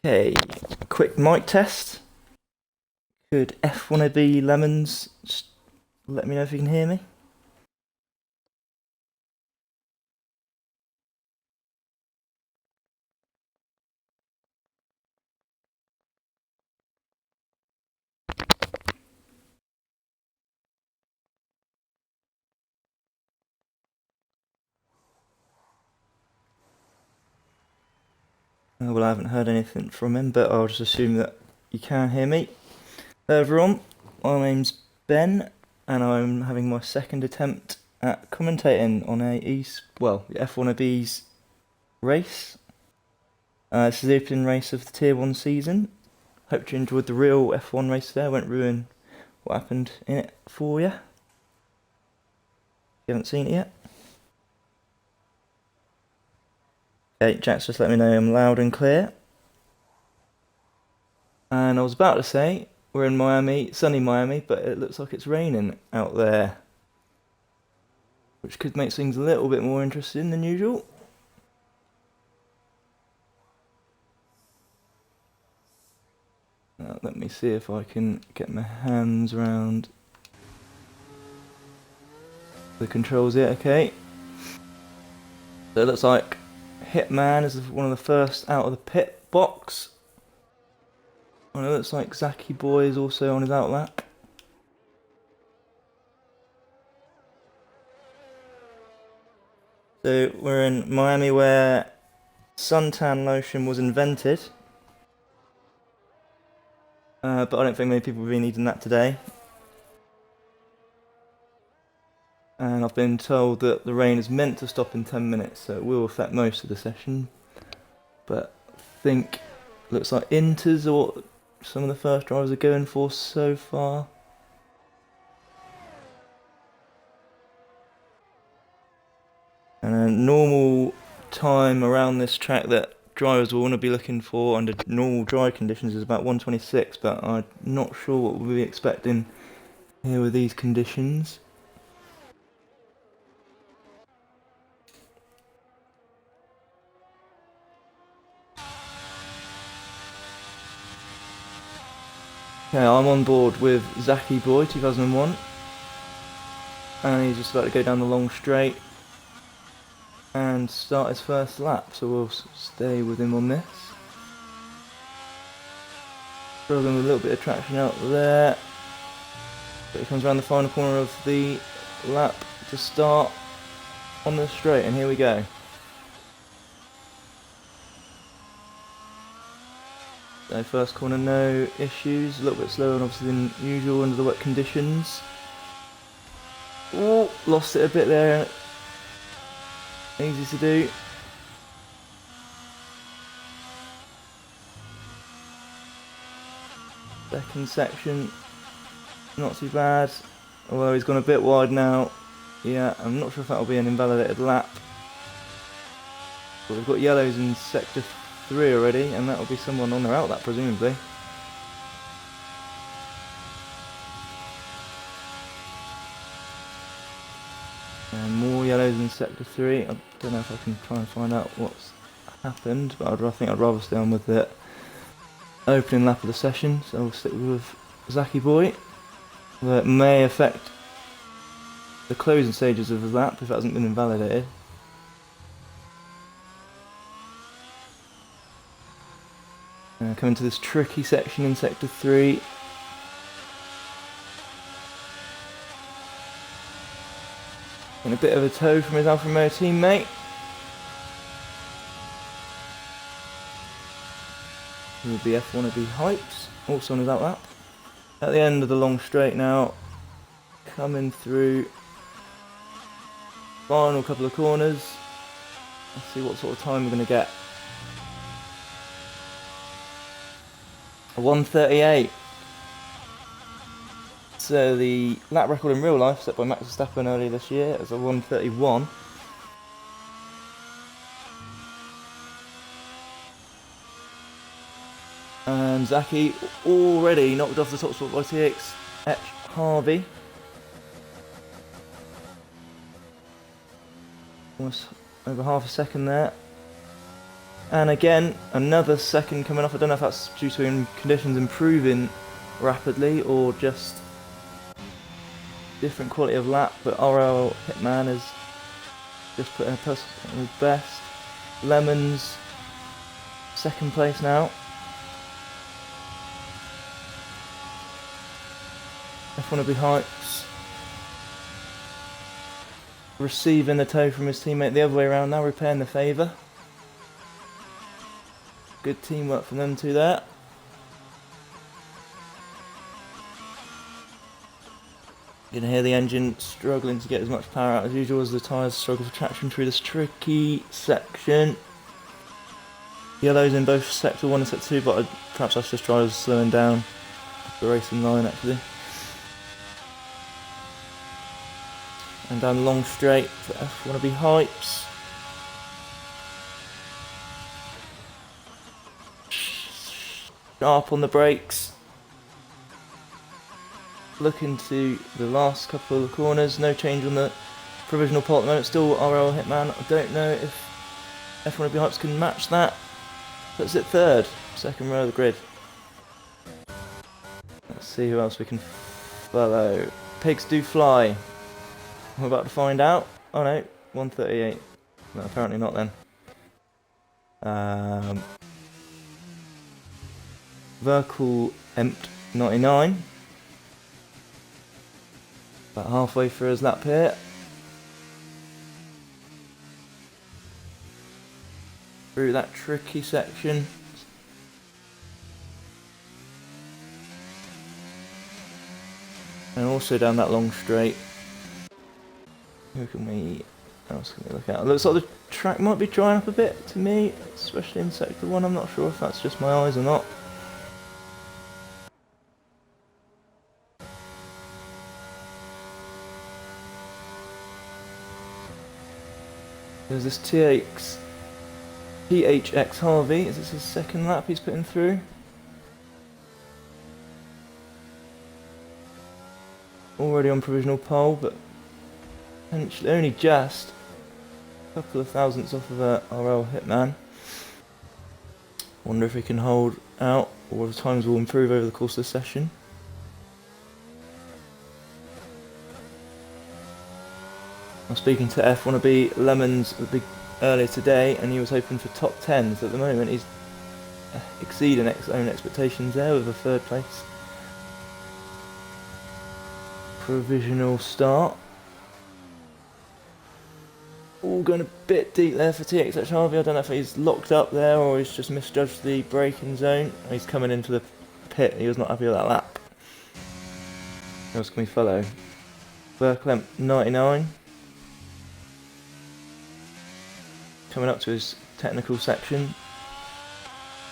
Okay, quick mic test. Could F1ABEEZ Lemons just let me know if you can hear me? Well, I haven't heard anything from him, but I'll just assume that you can hear me. Hello everyone, my name's Ben, and I'm having my second attempt at commentating on F1ABEEZ race. This is the opening race of the Tier 1 season. Hope you enjoyed the real F1 race today. I won't ruin what happened in it for you. If you haven't seen it yet. Okay, Jack's just let me know I'm loud and clear. And I was about to say, we're in Miami, sunny Miami, but it looks like it's raining out there. Which could make things a little bit more interesting than usual. Let me see if I can get my hands around the controls here, okay. So it looks like Hitman is one of the first out of the pit box. And it looks like Zaki Boy is also on his outlap. So we're in Miami where suntan lotion was invented. But I don't think many people will be needing that today. And I've been told that the rain is meant to stop in 10 minutes, so it will affect most of the session. But I think looks like Inters are what some of the first drivers are going for so far. And a normal time around this track that drivers will want to be looking for under normal dry conditions is about 1:26, but I'm not sure what we'll be expecting here with these conditions. Okay, I'm on board with Zaki Boy 2001, and he's just about to go down the long straight and start his first lap, so we'll stay with him on this. Struggling with a little bit of traction out there, but he comes around the final corner of the lap to start on the straight, and here we go. So first corner, no issues, a little bit slower and obviously than usual under the wet conditions. Oh, lost it a bit there. Easy to do. Second section, not too bad. Although he's gone a bit wide now. Yeah, I'm not sure if that'll be an invalidated lap. But we've got yellows in sector 3 already, and that'll be someone on their outlap presumably. And more yellows in sector 3. I don't know if I can try and find out what's happened, but I think I'd rather stay on with the opening lap of the session, so we'll stick with Zaki Boy. That may affect the closing stages of the lap if it hasn't been invalidated. Coming to this tricky section in sector 3. And a bit of a tow from his Alfa Romeo teammate. Who will be F1ABEEZ Hypes, also on his outlap. At the end of the long straight now, coming through final couple of corners. Let's see what sort of time we're going to get. A 1:38. So the lap record in real life set by Max Verstappen earlier this year is a 1:31. And Zaki already knocked off the top spot by TX Harvey. Almost over half a second there. And again, another second coming off. I don't know if that's due to conditions improving rapidly or just different quality of lap, but RL Hitman has just put in a personal best. Lemons, second place now. F1ABEEZ receiving the tow from his teammate the other way around now, repaying the favour. Good teamwork from them two there. You can hear the engine struggling to get as much power out as usual as the tyres struggle for traction through this tricky section. Yellows in both sector 1 and sector 2, but perhaps that's just drivers slowing down the racing line actually. And down the long straight for F1ABEEZ. Sharp on the brakes. Looking to the last couple of corners. No change on the provisional pole at the moment. Still RL Hitman. I don't know if F1ABEEZ can match that. That's it, third. Second row of the grid. Let's see who else we can follow. Pigs do fly. We're about to find out. Oh no, 138. No, apparently not then. F1ABEEZ about halfway through his lap here. Through that tricky section. And also down that long straight. Who can we else can we look at? It looks like the track might be drying up a bit to me, especially in sector 1. I'm not sure if that's just my eyes or not. There's this THX Harvey. Is this his second lap he's putting through? Already on provisional pole, but potentially only just a couple of thousandths off of RL Hitman. Wonder if he can hold out, or if times will improve over the course of the session. I was speaking to F1ABEEZ Lemons earlier today, and he was hoping for top 10s. So at the moment, he's exceeding his own expectations there with a third place. Provisional start. All going a bit deep there for THX Harvey. I don't know if he's locked up there or he's just misjudged the braking zone. He's coming into the pit. He was not happy with that lap. Who else can we follow? Verklempt 99. Coming up to his technical section.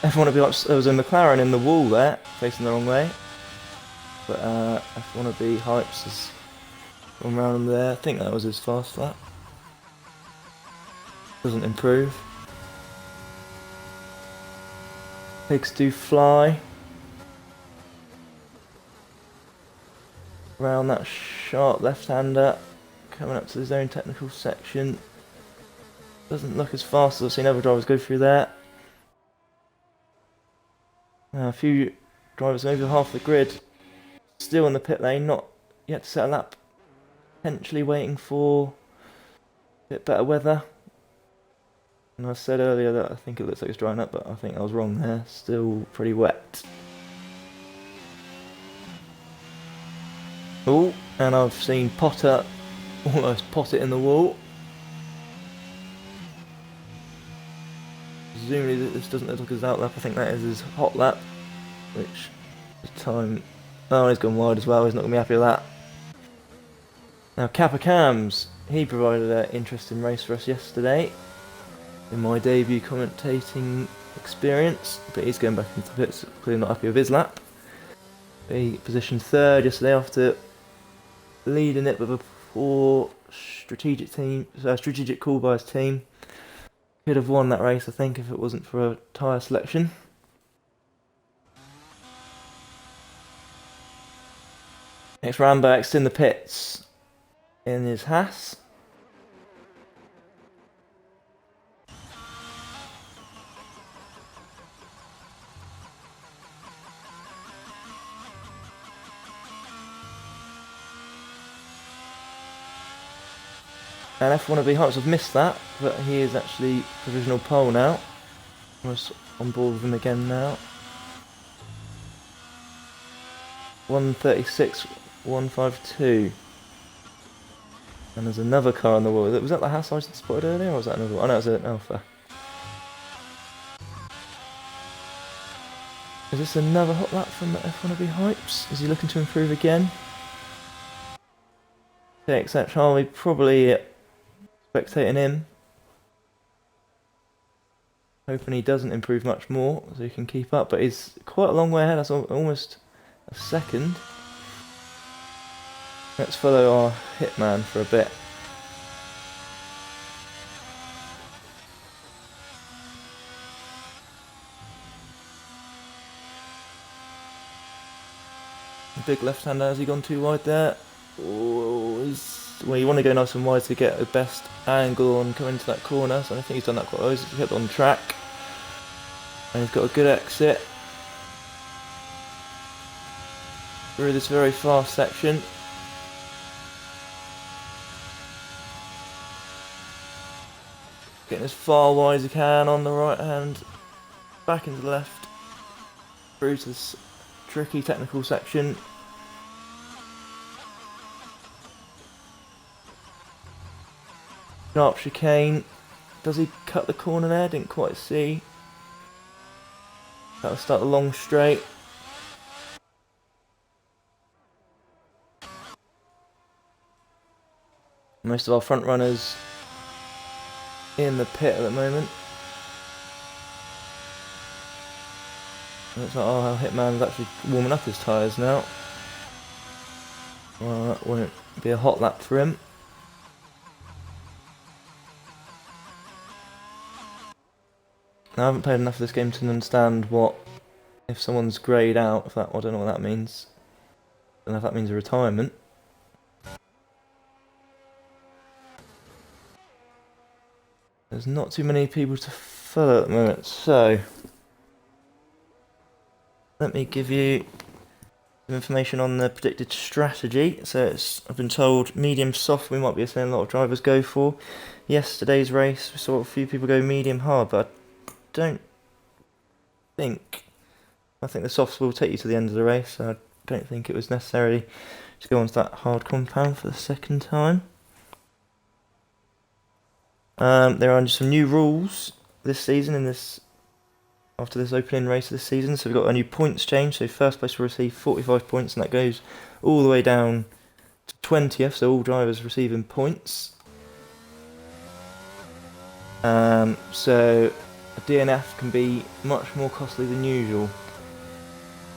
F1ABEEZ, there was a McLaren in the wall there, facing the wrong way. But F1ABEEZ has gone round him there. I think that was his fast lap. Doesn't improve. Pigs do fly. Round that sharp left-hander. Coming up to his own technical section. Doesn't look as fast as I've seen other drivers go through there. A few drivers over half the grid still in the pit lane, not yet to set a lap. Potentially waiting for a bit better weather. And I said earlier that I think it looks like it's drying up, but I think I was wrong there. Still pretty wet. Oh, and I've seen Potter almost pot it in the wall. Presumably this doesn't look like his out lap. I think that is his hot lap, which the time. Oh, he's gone wide as well. He's not going to be happy with that. Now, Kappa Cams, he provided an interesting race for us yesterday in my debut commentating experience, but he's going back into the pits, clearly not happy with his lap. He positioned third yesterday after leading it with a poor strategic call by his team. Could have won that race, I think, if it wasn't for a tyre selection. Next, Ramberg's in the pits in his Haas. And F1ABEEZ have missed that, but he is actually provisional pole now. I was on board with him again now. 136, 152. And there's another car on the wall. Was that the house I spotted earlier, or was that another one? Oh, no, it was an Alpha. Is this another hot lap from the F1ABEEZ hypes? Is he looking to improve again? Okay, except Charlie probably spectating him. Hoping he doesn't improve much more, so he can keep up. But he's quite a long way ahead. That's almost a second. Let's follow our hitman for a bit. Big left-hander, has he gone too wide there? Oh, well, you want to go nice and wide to get the best angle on coming into that corner, so I think he's done that quite well. He's kept on track. And he's got a good exit through this very fast section. Getting as far wide as he can on the right hand, back into the left, through to this tricky technical section. Sharp chicane. Does he cut the corner there? Didn't quite see. That'll start the long straight. Most of our front runners in the pit at the moment. Looks like our hitman's actually warming up his tyres now. Well, that won't be a hot lap for him. Now, I haven't played enough of this game to understand what, if someone's greyed out, if that, I don't know what that means. I don't know if that means a retirement. There's not too many people to follow at the moment, so let me give you some information on the predicted strategy. So I've been told medium soft we might be seeing a lot of drivers go for. Yesterday's race we saw a few people go medium hard, but I think the softs will take you to the end of the race, so I don't think it was necessary to go onto that hard compound for the second time. There are some new rules this season after this opening race this season. So we've got a new points change. So first place will receive 45 points, and that goes all the way down to 20th. So all drivers receiving points. So a DNF can be much more costly than usual.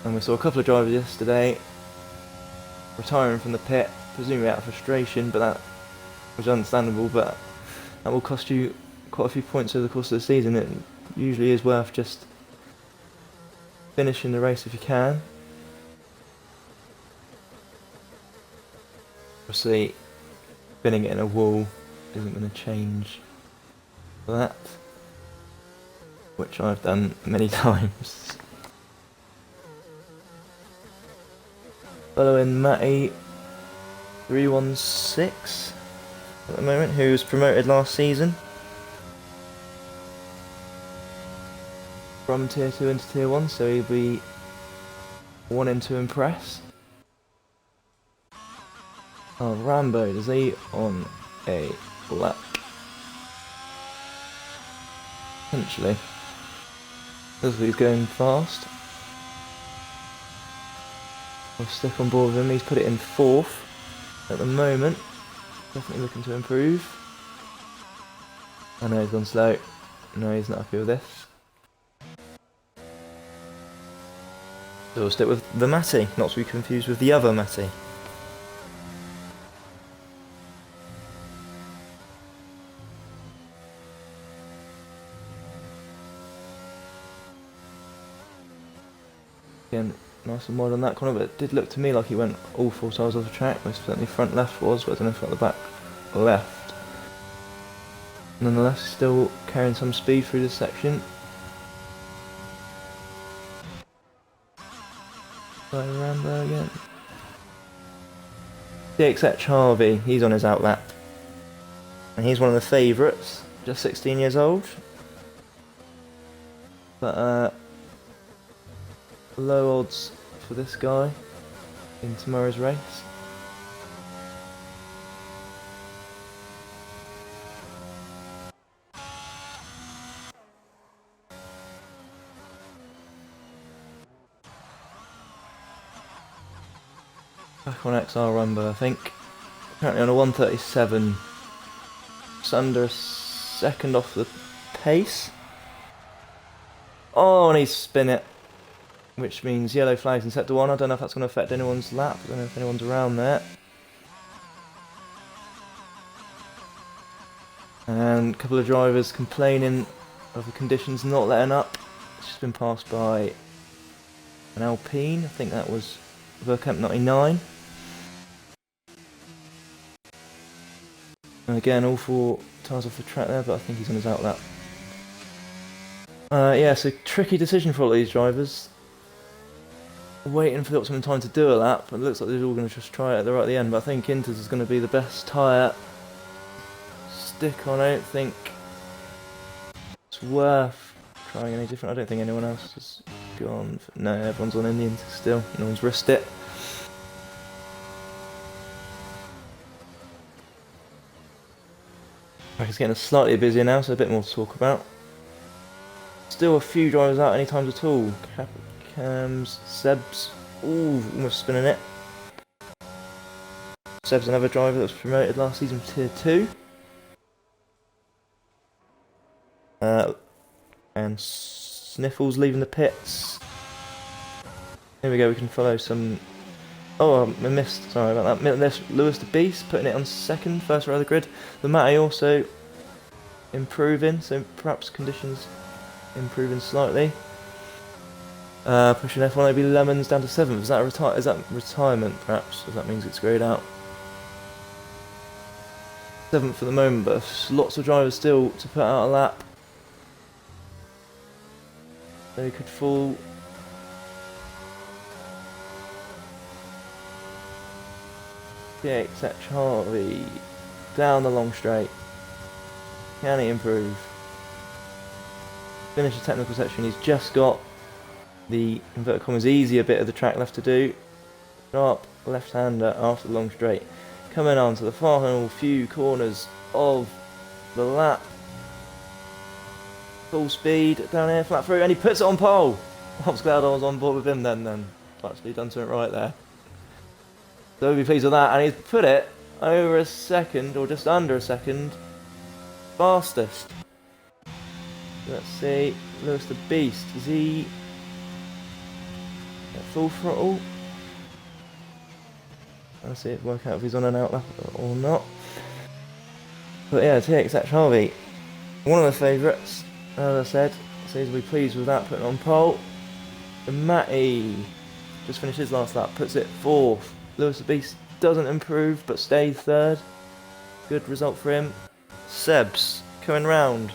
And we saw a couple of drivers yesterday retiring from the pit, presumably out of frustration, but that was understandable. But that will cost you quite a few points over the course of the season. It usually is worth just finishing the race if you can. Obviously, spinning it in a wall isn't going to change that, which I've done many times. Following Matty 316 at the moment, who was promoted last season from Tier 2 into Tier 1, so he'll be wanting to impress. Oh, Rambo, is he on a lap? Potentially. Looks like he's going fast. I'll stick on board with him. He's put it in 4th at the moment. Definitely looking to improve. I know he's gone slow. No, he's not happy with this. So we'll stick with the Matty, not to be confused with the other Matty. Again, nice and wide on that corner, but it did look to me like he went all 4 sides of the track. Most certainly front left was, but I don't know if at the back left. Nonetheless, still carrying some speed through this section. By Rambo again. DXH Harvey, he's on his outlap. And he's one of the favourites, just 16 years old. But low odds for this guy in tomorrow's race. Back on XR Rumble, I think. Currently on a 137. Just under a second off the pace. Oh, and he's spin it. Which means yellow flags in sector 1. I don't know if that's going to affect anyone's lap. I don't know if anyone's around there. And a couple of drivers complaining of the conditions not letting up. It's just been passed by an Alpine. I think that was Verkamp 99. And again, all 4 tyres off the track there, but I think he's on his out lap. Yeah, so tricky decision for all these drivers. Waiting for the optimum time to do a lap, but it looks like they're all going to just try it right at the end, but I think Inters is going to be the best tyre. Stick on, I don't think it's worth trying any different. I don't think anyone else has gone. No, everyone's on Indians still. No one's risked it. It's getting slightly busier now, so a bit more to talk about. Still a few drivers out any times at all. Cams, Seb's, ooh, almost spinning it. Seb's another driver that was promoted last season to Tier 2. And Sniffles leaving the pits. Here we go, we can follow some... Oh, I missed, sorry about that. There's F1ABEEZ putting it on second, first row of the grid. The Matty also improving, so perhaps conditions improving slightly. Pushing F1ABEEZ Lemons down to 7th. Is that retirement, perhaps? If that means it's grayed out. 7th for the moment, but lots of drivers still to put out a lap. They could fall. TXH Harvey down the long straight. Can he improve? Finish the technical section. He's just got the inverted commas easier bit of the track left to do. Sharp left-hander after the long straight. Coming on to the final few corners of the lap. Full speed down here, flat through, and he puts it on pole. I was glad I was on board with him then. I've actually done something right there. So we'll be pleased with that, and he's put it over a second, or just under a second, fastest. Let's see, F1ABEEZ, is he at full throttle? Let's see it work out if he's on an outlap or not. But yeah, TXH Harvey, one of the favourites, as I said, so he'll be pleased with that, putting on pole. And Matty just finished his last lap, puts it 4th. F1ABEEZ doesn't improve but stays 3rd. Good result for him. Seb's coming round,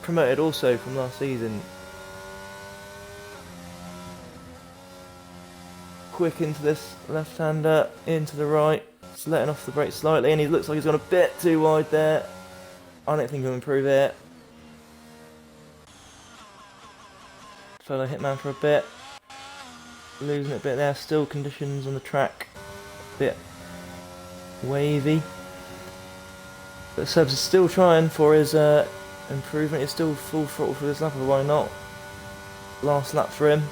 promoted also from last season. Quick into this left-hander, into the right, just letting off the brake slightly, and he looks like he's gone a bit too wide there. I don't think he'll improve it. Fellow Hitman for a bit. Losing it a bit there, still conditions on the track a bit wavy. But Seb's is still trying for his improvement. He's still full throttle for this lap, or why not? Last lap for him.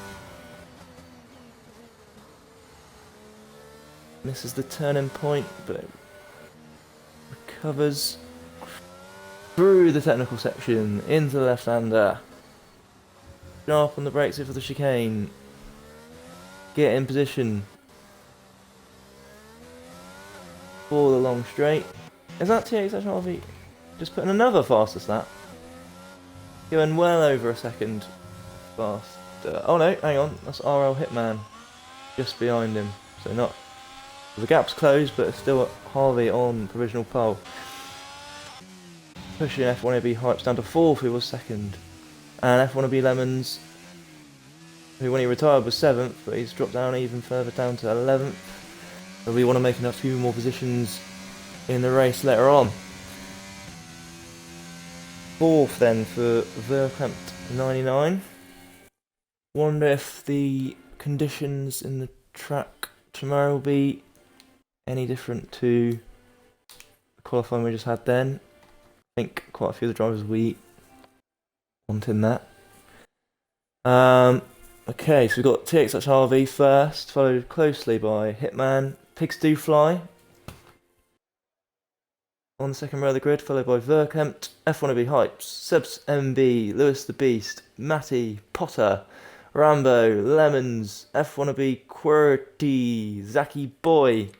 Misses the turning point, but recovers through the technical section into the left-hander. Sharp on the brakes here for the chicane. Get in position for the long straight. Is that TXH Harvey just putting another fastest lap? Going well over a second faster. Oh no, hang on, that's RL Hitman just behind him. So not. The gap's closed, but it's still Harvey on provisional pole. Pushing F1ABEEZ Hypes down to 4th, who was 2nd. And F1ABEEZ Lemons, who when he retired was 7th, but he's dropped down even further down to 11th. So we want to make a few more positions in the race later on. 4th then for Verkamp 99. Wonder if the conditions in the track tomorrow will be any different to the qualifying we just had then. I think quite a few of the drivers we wanted that. Okay, so we've got TXHRV first, followed closely by Hitman, Pigs Do Fly. On the second row of the grid, followed by Verkamp, F1ABEEZ Hypes, Sebs MB, Lewis the Beast, Matty, Potter, Rambo, Lemons, F1ABEEZ QWERTY, Zaki Boy,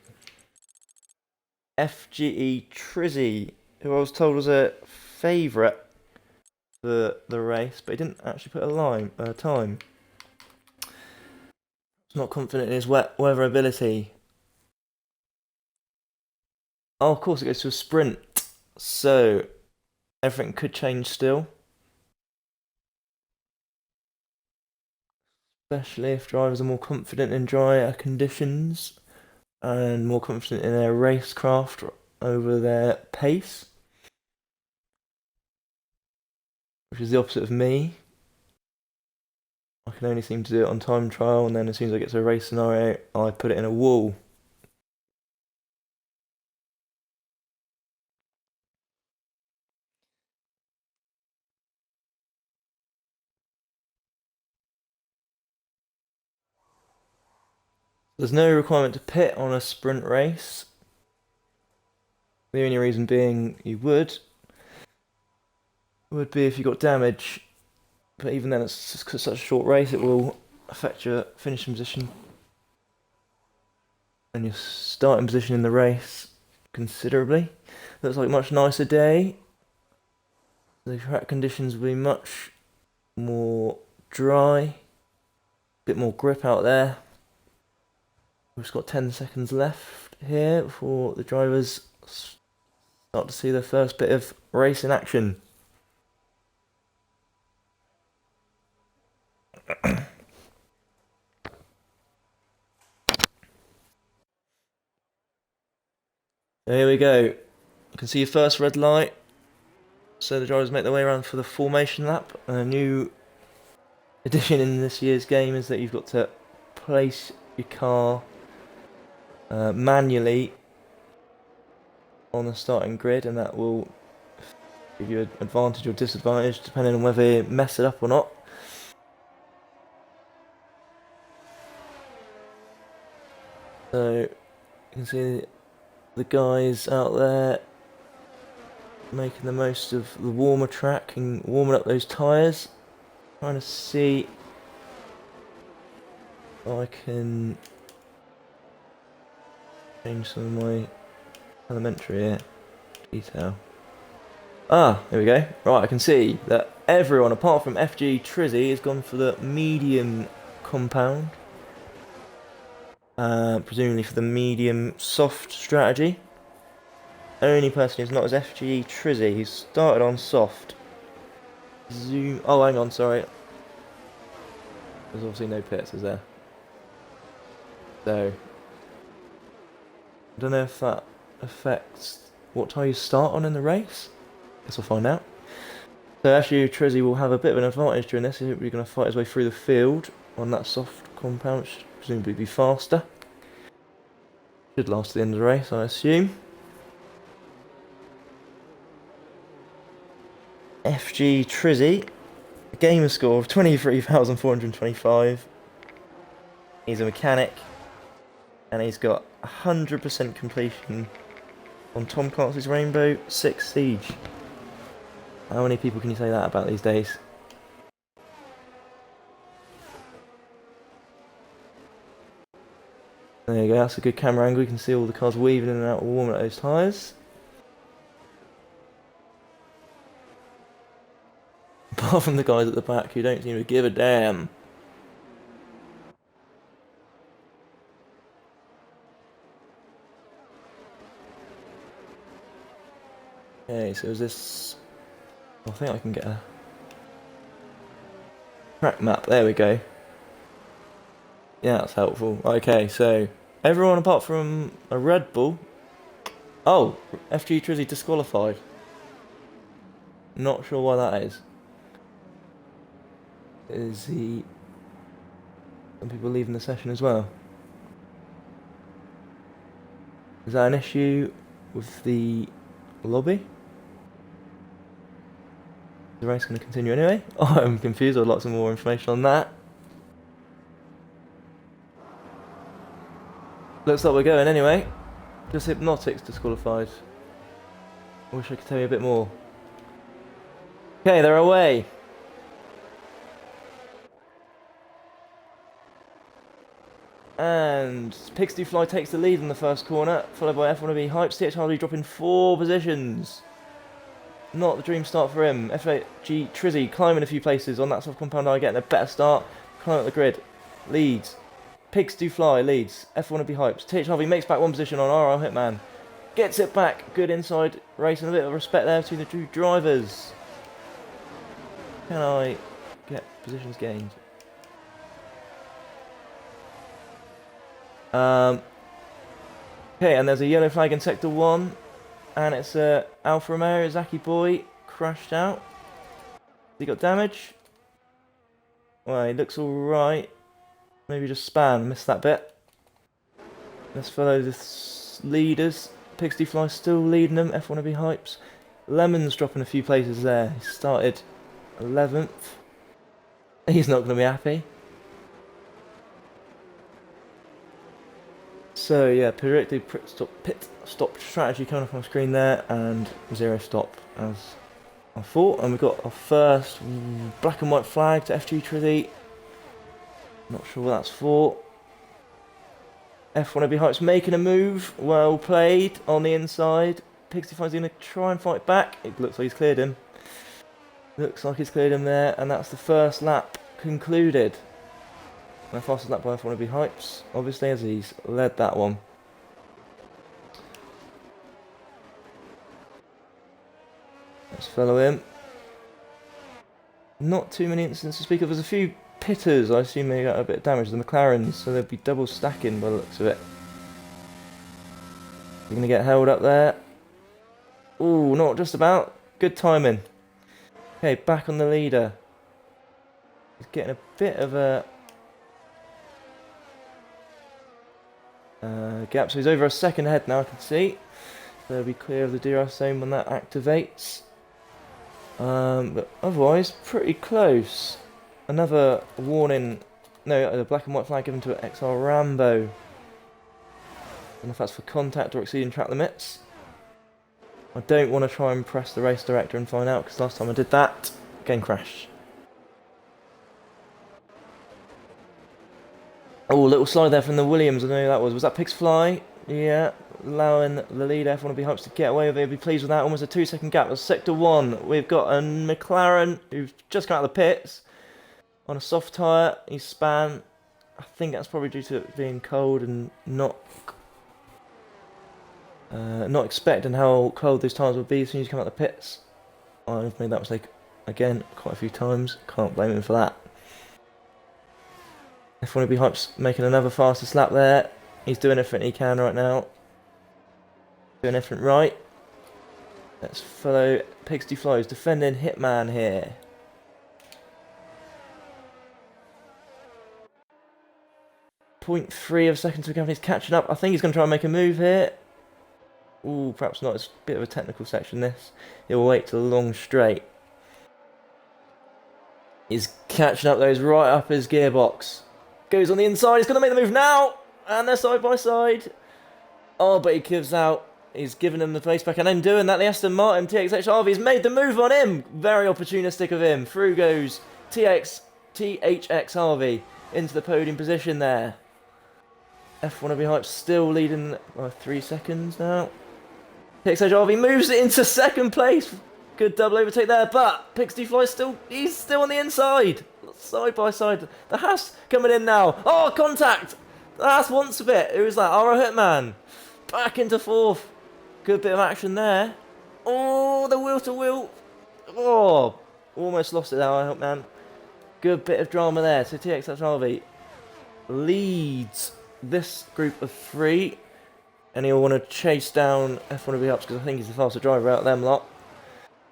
FGE Trizzy, who I was told was a favourite for the race, but he didn't actually put a time. He's not confident in his weather ability. Oh, of course it goes to a sprint, so everything could change still. Especially if drivers are more confident in drier conditions and more confident in their racecraft over their pace. Which is the opposite of me. I can only seem to do it on time trial, and then as soon as I get to a race scenario, I put it in a wall. There's no requirement to pit on a sprint race. The only reason being you would be if you got damage. But even then, it's just such a short race, it will affect your finishing position and your starting position in the race considerably. Looks like a much nicer day. The track conditions will be much more dry, a bit more grip out there. We've just got 10 seconds left here before the drivers start to see their first bit of race in action. So here we go. You can see your first red light. So the drivers make their way around for the formation lap. A new addition in this year's game is that you've got to place your car manually on the starting grid, and that will give you an advantage or disadvantage depending on whether you mess it up or not. So you can see the guys out there making the most of the warmer track and warming up those tyres. Trying to see if I can change some of my elementary here. Detail. Ah, there we go. Right, I can see that everyone apart from FG Trizzy has gone for the medium compound. Presumably for the medium soft strategy. Only person who's not is FG Trizzy, who started on soft. Zoom. Oh, hang on, sorry. There's obviously no pits, is there? So, I don't know if that affects what time you start on in the race. Guess we'll find out. So actually Trizzy will have a bit of an advantage during this. He's going to fight his way through the field on that soft compound, which should presumably be faster. Should last to the end of the race, I assume. FG Trizzy, a gamer score of 23,425. He's a mechanic, and he's got 100% completion on Tom Clancy's Rainbow Six Siege. How many people can you say that about these days? There you go, that's a good camera angle. You can see all the cars weaving in and out, warming up those tyres. Apart from the guys at the back who don't seem to give a damn. Okay, so is this... I think I can get a track map. There we go. Yeah, that's helpful. Okay, so everyone apart from a Red Bull. Oh, FG Trizzy disqualified. Not sure why that is. Is he... Some people leaving the session as well. Is that an issue with the lobby? Is the race going to continue anyway? Oh, I'm confused. I'd like some more information on that. Looks like we're going anyway. Just Hypnotics disqualified. I wish I could tell you a bit more. Okay, they're away. And Pixie Fly takes the lead in the first corner, followed by F1ABEEZ Hype. THRD dropping 4 positions. Not the dream start for him. FAG Trizzy climbing a few places on that soft compound eye, getting a better start. Climb up the grid. Leads. Pigs do fly, leads. F1ABEEZ Hypes. THRD makes back 1 position on RL Hitman. Gets it back. Good inside race and a bit of respect there between the two drivers. Can I get positions gained? Okay, and there's a yellow flag in Sector 1. And it's Alfa Romeo, Zaki Boy, crashed out. Has he got damage? Well, he looks alright. Maybe just span, missed that bit. Let's follow the leaders. Pixie Fly still leading them, F1ABEEZ Hypes. Lemon's dropping a few places there. He started 11th. He's not going to be happy. So yeah, predicted pit stop strategy coming up on screen there, and 0 stop as I thought. And we've got our first black and white flag to FG Trizzy. Not sure what that's for. F1ABEEZ Hype's making a move. Well played on the inside. Pixie Fly's going to try and fight back. It looks like he's cleared him. Looks like he's cleared him there, and that's the first lap concluded. My fastest lap by F1ABEEZ Hypes, obviously, as he's led that one. Let's follow him. Not too many incidents to speak of. There's a few pitters, I assume they got a bit of damage. The McLarens, so they'll be double stacking by the looks of it. You're going to get held up there. Ooh, not just about. Good timing. Okay, back on the leader. He's getting a bit of a gap, so he's over a second ahead now, I can see. So he'll be clear of the DRS zone when that activates. But otherwise, pretty close. Another warning. No, the black and white flag given to an XR Rambo. I don't know if that's for contact or exceeding track limits. I don't want to try and press the race director and find out, because last time I did that, again crashed. Oh, little slide there from the Williams. I know who that was. Was that Pigs Fly? Yeah, allowing the lead F1ABEEZ Hypes to get away with it. He'll be pleased with that. Almost a 2-second gap. That's Sector 1. We've got a McLaren who's just come out of the pits on a soft tyre. He's span. I think that's probably due to it being cold and not expecting how cold those tyres would be as soon as you come out of the pits. I've made that mistake again quite a few times. Can't blame him for that. F1ABEEZ Hype's making another fastest lap there. He's doing everything he can right now. Doing everything right. Let's follow Pigsty Fly's defending Hitman here. .3 of seconds to go. He's catching up. I think he's going to try and make a move here. Ooh, perhaps not. It's a bit of a technical section, this. He'll wait to the long straight. He's catching up, though. He's right up his gearbox. Goes on the inside. He's going to make the move now. And they're side by side. Oh, but he gives out. He's given him the place back. And then doing that, the Aston Martin TXX Harvey's made the move on him. Very opportunistic of him. Through goes THX Harvey into the podium position there. F1ABEEZ Hype still leading by 3 seconds now. TXH Harvey moves it into second place. Good double overtake there, but Pixty Fly he's still on the inside. Side by side. The Haas coming in now. Oh, contact! The Haas wants a bit. Who's that? Ara Hitman. Back into fourth. Good bit of action there. Oh, the wheel to wheel. Oh, almost lost it there, I hope, man. Good bit of drama there. So TXH Harvey leads this group of 3, and he'll want to chase down F1ABEEZ Hypes because I think he's the faster driver out of them lot.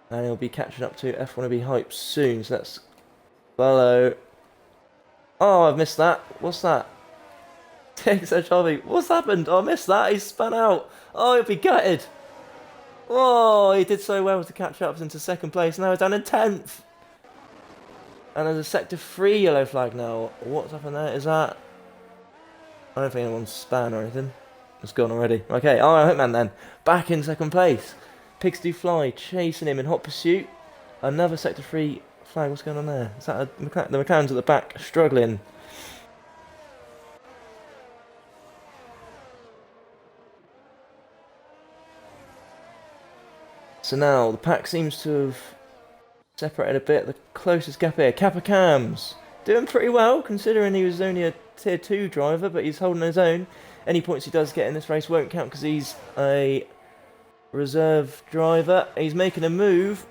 And he'll be catching up to F1ABEEZ hype soon, so let's follow. Oh, I've missed that. What's that? Takes a Charlie. What's happened? Oh, I missed that. He's spun out. Oh, he'll be gutted. Oh, he did so well to catch up into second place. Now he's down in 10th. And there's a sector 3 yellow flag now. What's happened there? Is that... I don't think anyone's span or anything. It's gone already. Okay, alright, Hitman then. Back in second place. Pigs Do Fly chasing him in hot pursuit. Another sector 3 flag. What's going on there? Is that the McLarens at the back struggling? So now the pack seems to have separated a bit. The closest gap here, Kappa Cams, doing pretty well considering he was only a tier 2 driver, but he's holding his own. Any points he does get in this race won't count because he's a reserve driver. He's making a move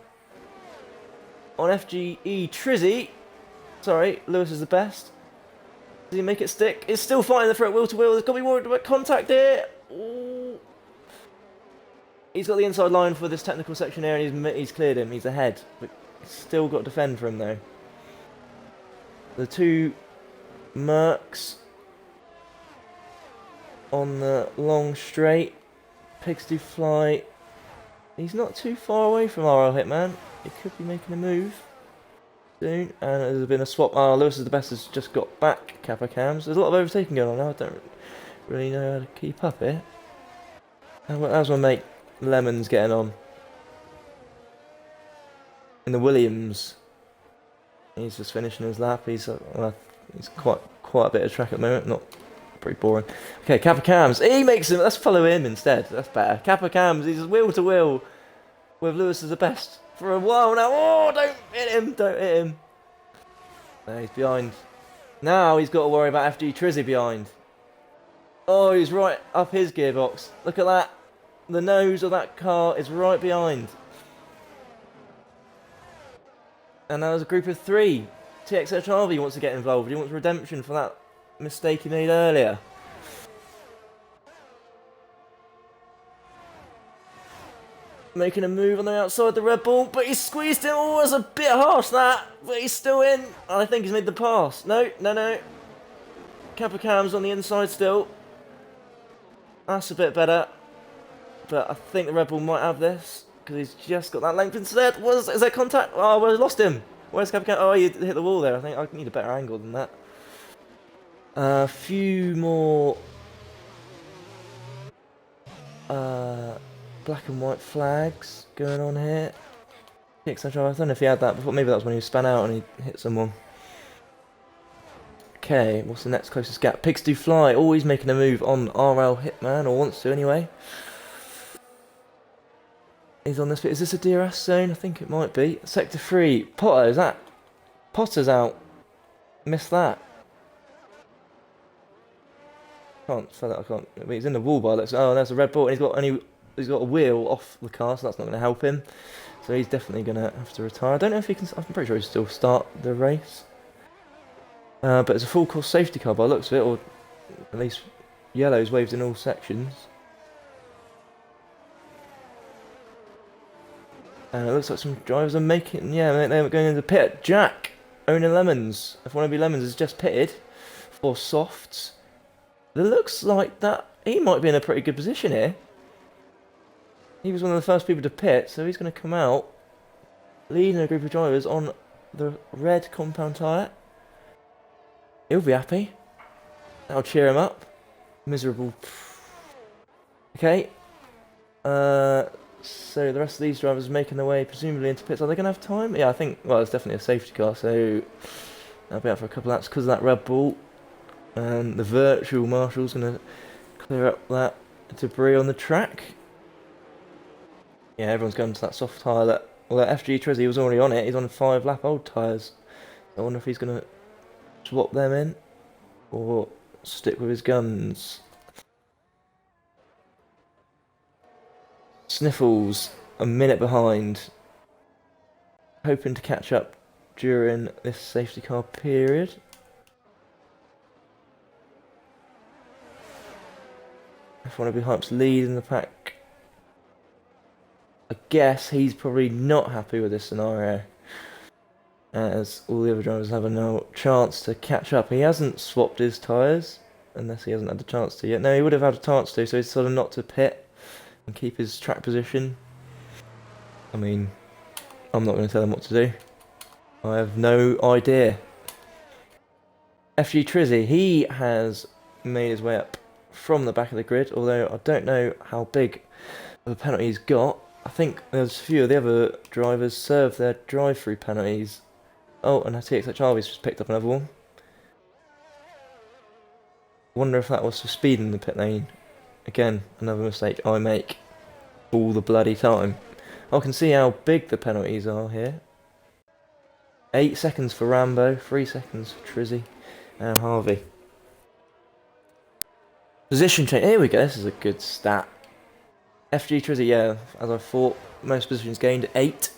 on FGE Trizzy. Sorry, Lewis is the best. Does he make it stick? It's still fighting the threat wheel to wheel. There's got to be more direct contact here. Ooh. He's got the inside line for this technical section here, and he's cleared him. He's ahead, but he's still got to defend for him though. The two Mercs on the long straight. Pigs Do Fly. He's not too far away from RL Hitman. He could be making a move soon. And there's been a swap. Oh, Lewis is the best. Has just got back Kappa Cams. There's a lot of overtaking going on now. I don't really know how to keep up here. How's my mate Lemons getting on? In the Williams. He's just finishing his lap. He's quite a bit of track at the moment. Not pretty boring. Okay, Kappa Cams. He makes him. Let's follow him instead. That's better. Kappa Cams. He's wheel to wheel with Lewis as the best for a while now. Oh, don't hit him. Don't hit him. No, he's behind. Now he's got to worry about FG Trizzy behind. Oh, he's right up his gearbox. Look at that. The nose of that car is right behind. And now there's a group of 3. TXHRV wants to get involved. He wants redemption for that mistake he made earlier. Making a move on the outside of the Red Bull, but he's squeezed him. Oh, that's a bit harsh, that. But he's still in. And I think he's made the pass. No. Kappa Cam's on the inside still. That's a bit better. But I think the Red Bull might have this, because he's just got that length instead. Is there contact? Oh, well, I lost him. Where's Kappa Cam? Oh, he hit the wall there. I think I need a better angle than that. A few more black and white flags going on here. I don't know if he had that before. Maybe that was when he span out and he hit someone. Okay, what's the next closest gap? Pigs Do Fly, always making a move on RL Hitman, or wants to anyway. He's on this bit. Is this a DRS zone? I think it might be. Sector 3. Potter, is that? Potter's out. Missed that. I can't. I mean, he's in the wall by looks. Oh, there's a Red Bull, and he's got a wheel off the car, so that's not going to help him. So he's definitely going to have to retire. I don't know if he can. I'm pretty sure he can still start the race. But it's a full course safety car by the looks of it, or at least yellow's waved in all sections. And it looks like some drivers are making, they're going into the pit. Jack, owning Lemons. F1ABEEZ Lemons has just pitted for softs. It looks like that he might be in a pretty good position here. He was one of the first people to pit, so he's going to come out leading a group of drivers on the red compound tyre. He'll be happy. That'll cheer him up. Miserable. Okay. So the rest of these drivers are making their way presumably into pits. Are they going to have time? Yeah, I think, well, it's definitely a safety car, so they'll be out for a couple of laps because of that Red Bull. And the virtual marshal's going to clear up that debris on the track. Yeah, everyone's going to that soft tyre. Well, that FG Trizzy was already on it. He's on 5-lap-old tyres. I wonder if he's going to swap them in or stick with his guns. Sniffles a minute behind, hoping to catch up during this safety car period. F1ABEEZ Hype's lead in the pack. I guess he's probably not happy with this scenario, as all the other drivers have no chance to catch up. He hasn't swapped his tyres, unless he hasn't had the chance to yet. No, he would have had a chance to, so he's sort of not to pit and keep his track position. I mean, I'm not going to tell him what to do. I have no idea. FG Trizzy, he has made his way up from the back of the grid, although I don't know how big of a penalty he's got. I think there's a few of the other drivers served their drive-through penalties. Oh, and TXHR's just picked up another one. Wonder if that was for speed in the pit lane. Again, another mistake I make all the bloody time. I can see how big the penalties are here. 8 seconds for Rambo, 3 seconds for Trizzy and Harvey. Position change. Here we go. This is a good stat. FG Trizzy, yeah, as I thought, most positions gained 8.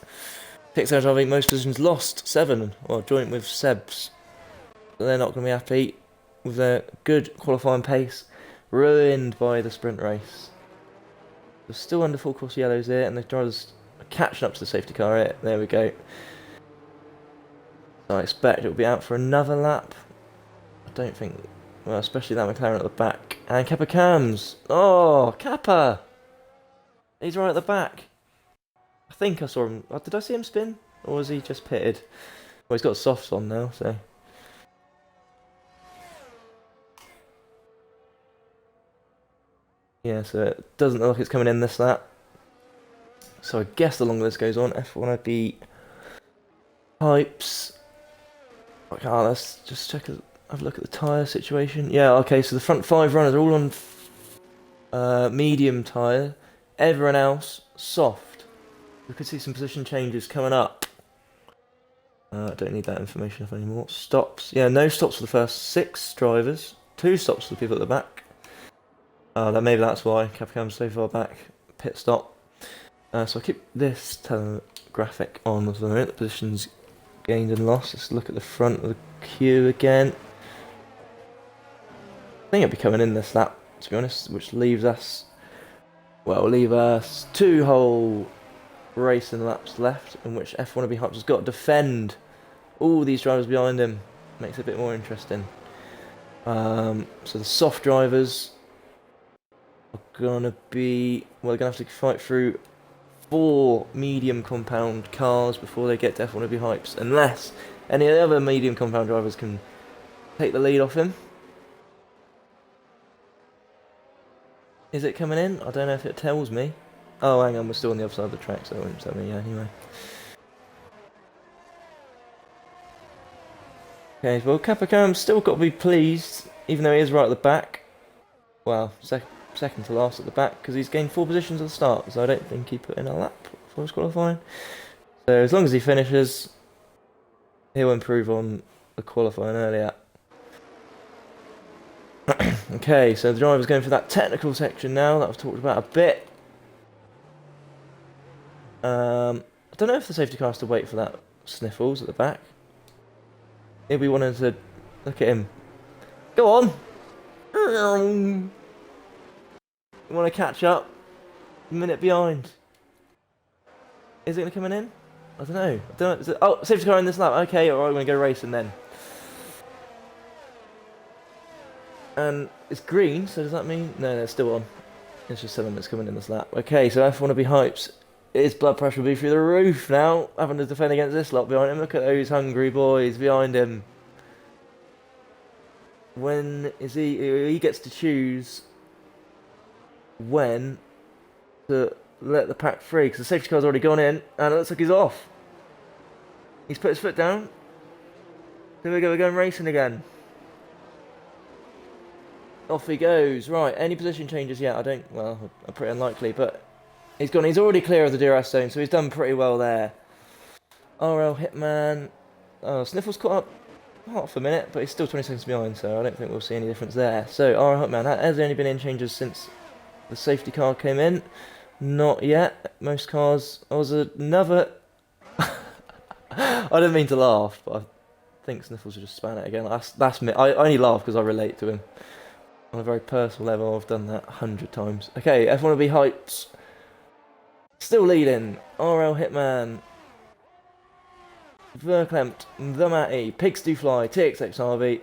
Pixar Harvey, most positions lost 7. Well, joint with Seb's. But they're not going to be happy with their good qualifying pace, ruined by the sprint race. They're still under full course yellows here, and the drivers are catching up to the safety car here. There we go. So I expect it will be out for another lap. I don't think, well, especially that McLaren at the back. And Kappa Cams. Oh, Kappa! He's right at the back. I think I saw him. Oh, did I see him spin? Or was he just pitted? Well, he's got softs on now, so. Yeah, so it doesn't look like it's coming in this lap. So I guess the longer this goes on, F1ABEEZ pipes. Okay, let's just have a look at the tyre situation. Yeah, okay, so the front 5 runners are all on medium tyre. Everyone else, soft. We could see some position changes coming up. I don't need that information anymore. Stops. Yeah, no stops for the first 6 drivers. 2 stops for the people at the back. Maybe that's why Capcom's so far back. Pit stop. So I'll keep this graphic on for the moment. The positions gained and lost. Let's look at the front of the queue again. I think it'll be coming in this lap, to be honest, which leaves us, well, will leave us 2 whole racing laps left, in which F1ABEEZ Hypes has got to defend all these drivers behind him. Makes it a bit more interesting. So the soft drivers are gonna be, well, they're gonna have to fight through 4 medium compound cars before they get to F1ABEEZ Hypes, unless any of the other medium compound drivers can take the lead off him. Is it coming in? I don't know if it tells me. Oh, hang on, we're still on the other side of the track, so it won't tell me anyway. Okay, well, Capicam's still got to be pleased, even though he is right at the back. Well, second to last at the back, because he's gained 4 positions at the start, so I don't think he put in a lap for his qualifying. So as long as he finishes, he'll improve on the qualifying earlier. Okay, so the driver's going for that technical section now that I've talked about a bit. I don't know if the safety car has to wait for that Sniffles at the back. He'll be wanting to look at him. Go on! You want to catch up? A minute behind. Is it going to come in? I don't know. Oh, safety car in this lap. Okay, alright, we're going to go racing then. And it's green, so does that mean... No, it's still on. It's just 7 minutes coming in this lap. Okay, so F1ABEEZ Hypes. His blood pressure will be through the roof now, having to defend against this lot behind him. Look at those hungry boys behind him. When is he gets to choose when to let the pack free, because the safety car's already gone in, and it looks like he's off. He's put his foot down. Here we go, we're going racing again. Off he goes. Right, any position changes yet? Well, I'm pretty unlikely, but he's gone. He's already clear of the DRS zone, so he's done pretty well there. RL Hitman. Oh, Sniffles caught up half a minute, but he's still 20 seconds behind, so I don't think we'll see any difference there. So, RL Hitman, has there only been any changes since the safety car came in? Not yet. Most cars... I was another... I didn't mean to laugh, but I think Sniffles will just span it again. That's me. I only laugh because I relate to him. On a very personal level, I've done that 100 times. Okay, F1ABEEZ Hypes. Still leading. RL Hitman. Verklempt. The Matty. Pigs Do Fly. TXXRV.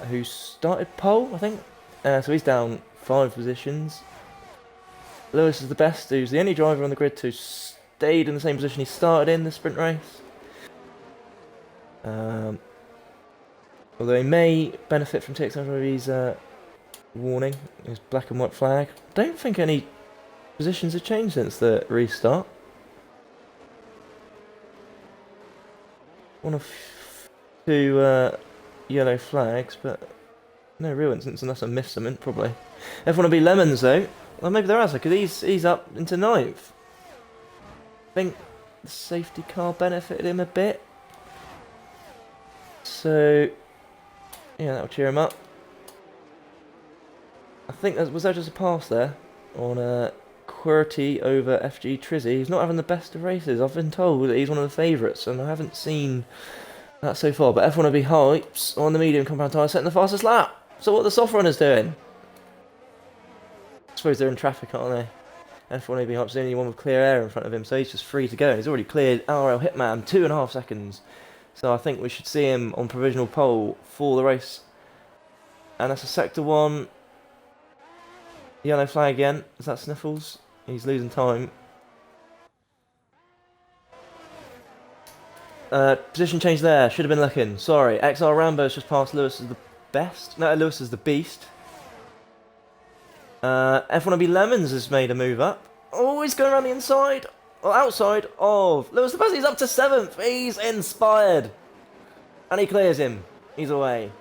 Who started pole, I think. So he's down 5 positions. Lewis is the best, who's the only driver on the grid to stayed in the same position he started in the sprint race. Although he may benefit from TXRV's warning, his black and white flag. Don't think any positions have changed since the restart. One of 2 yellow flags, but no real instance unless I missed something, probably. F1ABEEZ Lemons though, well maybe there is, because he's up into 9th. I think the safety car benefited him a bit. So, yeah, that'll cheer him up. I think was there just a pass there on QWERTY over FG Trizzy. He's not having the best of races. I've been told that he's one of the favourites, and I haven't seen that so far. But F1ABEEZ Hypes on the medium compound tyre setting the fastest lap. So what are the soft runners doing? I suppose they're in traffic, aren't they? F1ABEEZ Hypes is the only one with clear air in front of him, so he's just free to go. And he's already cleared RL Hitman 2.5 seconds. So I think we should see him on provisional pole for the race. And that's a sector 1. Yellow flag again. Is that Sniffles? He's losing time. Position change there. Should have been looking. Sorry. XR Rambo's just passed Lewis as the best. No, Lewis is the beast. F1ABEEZ Lemons has made a move up. Oh, he's going around the inside. Well, outside of Lewis the best. He's up to 7th. He's inspired. And he clears him. He's away.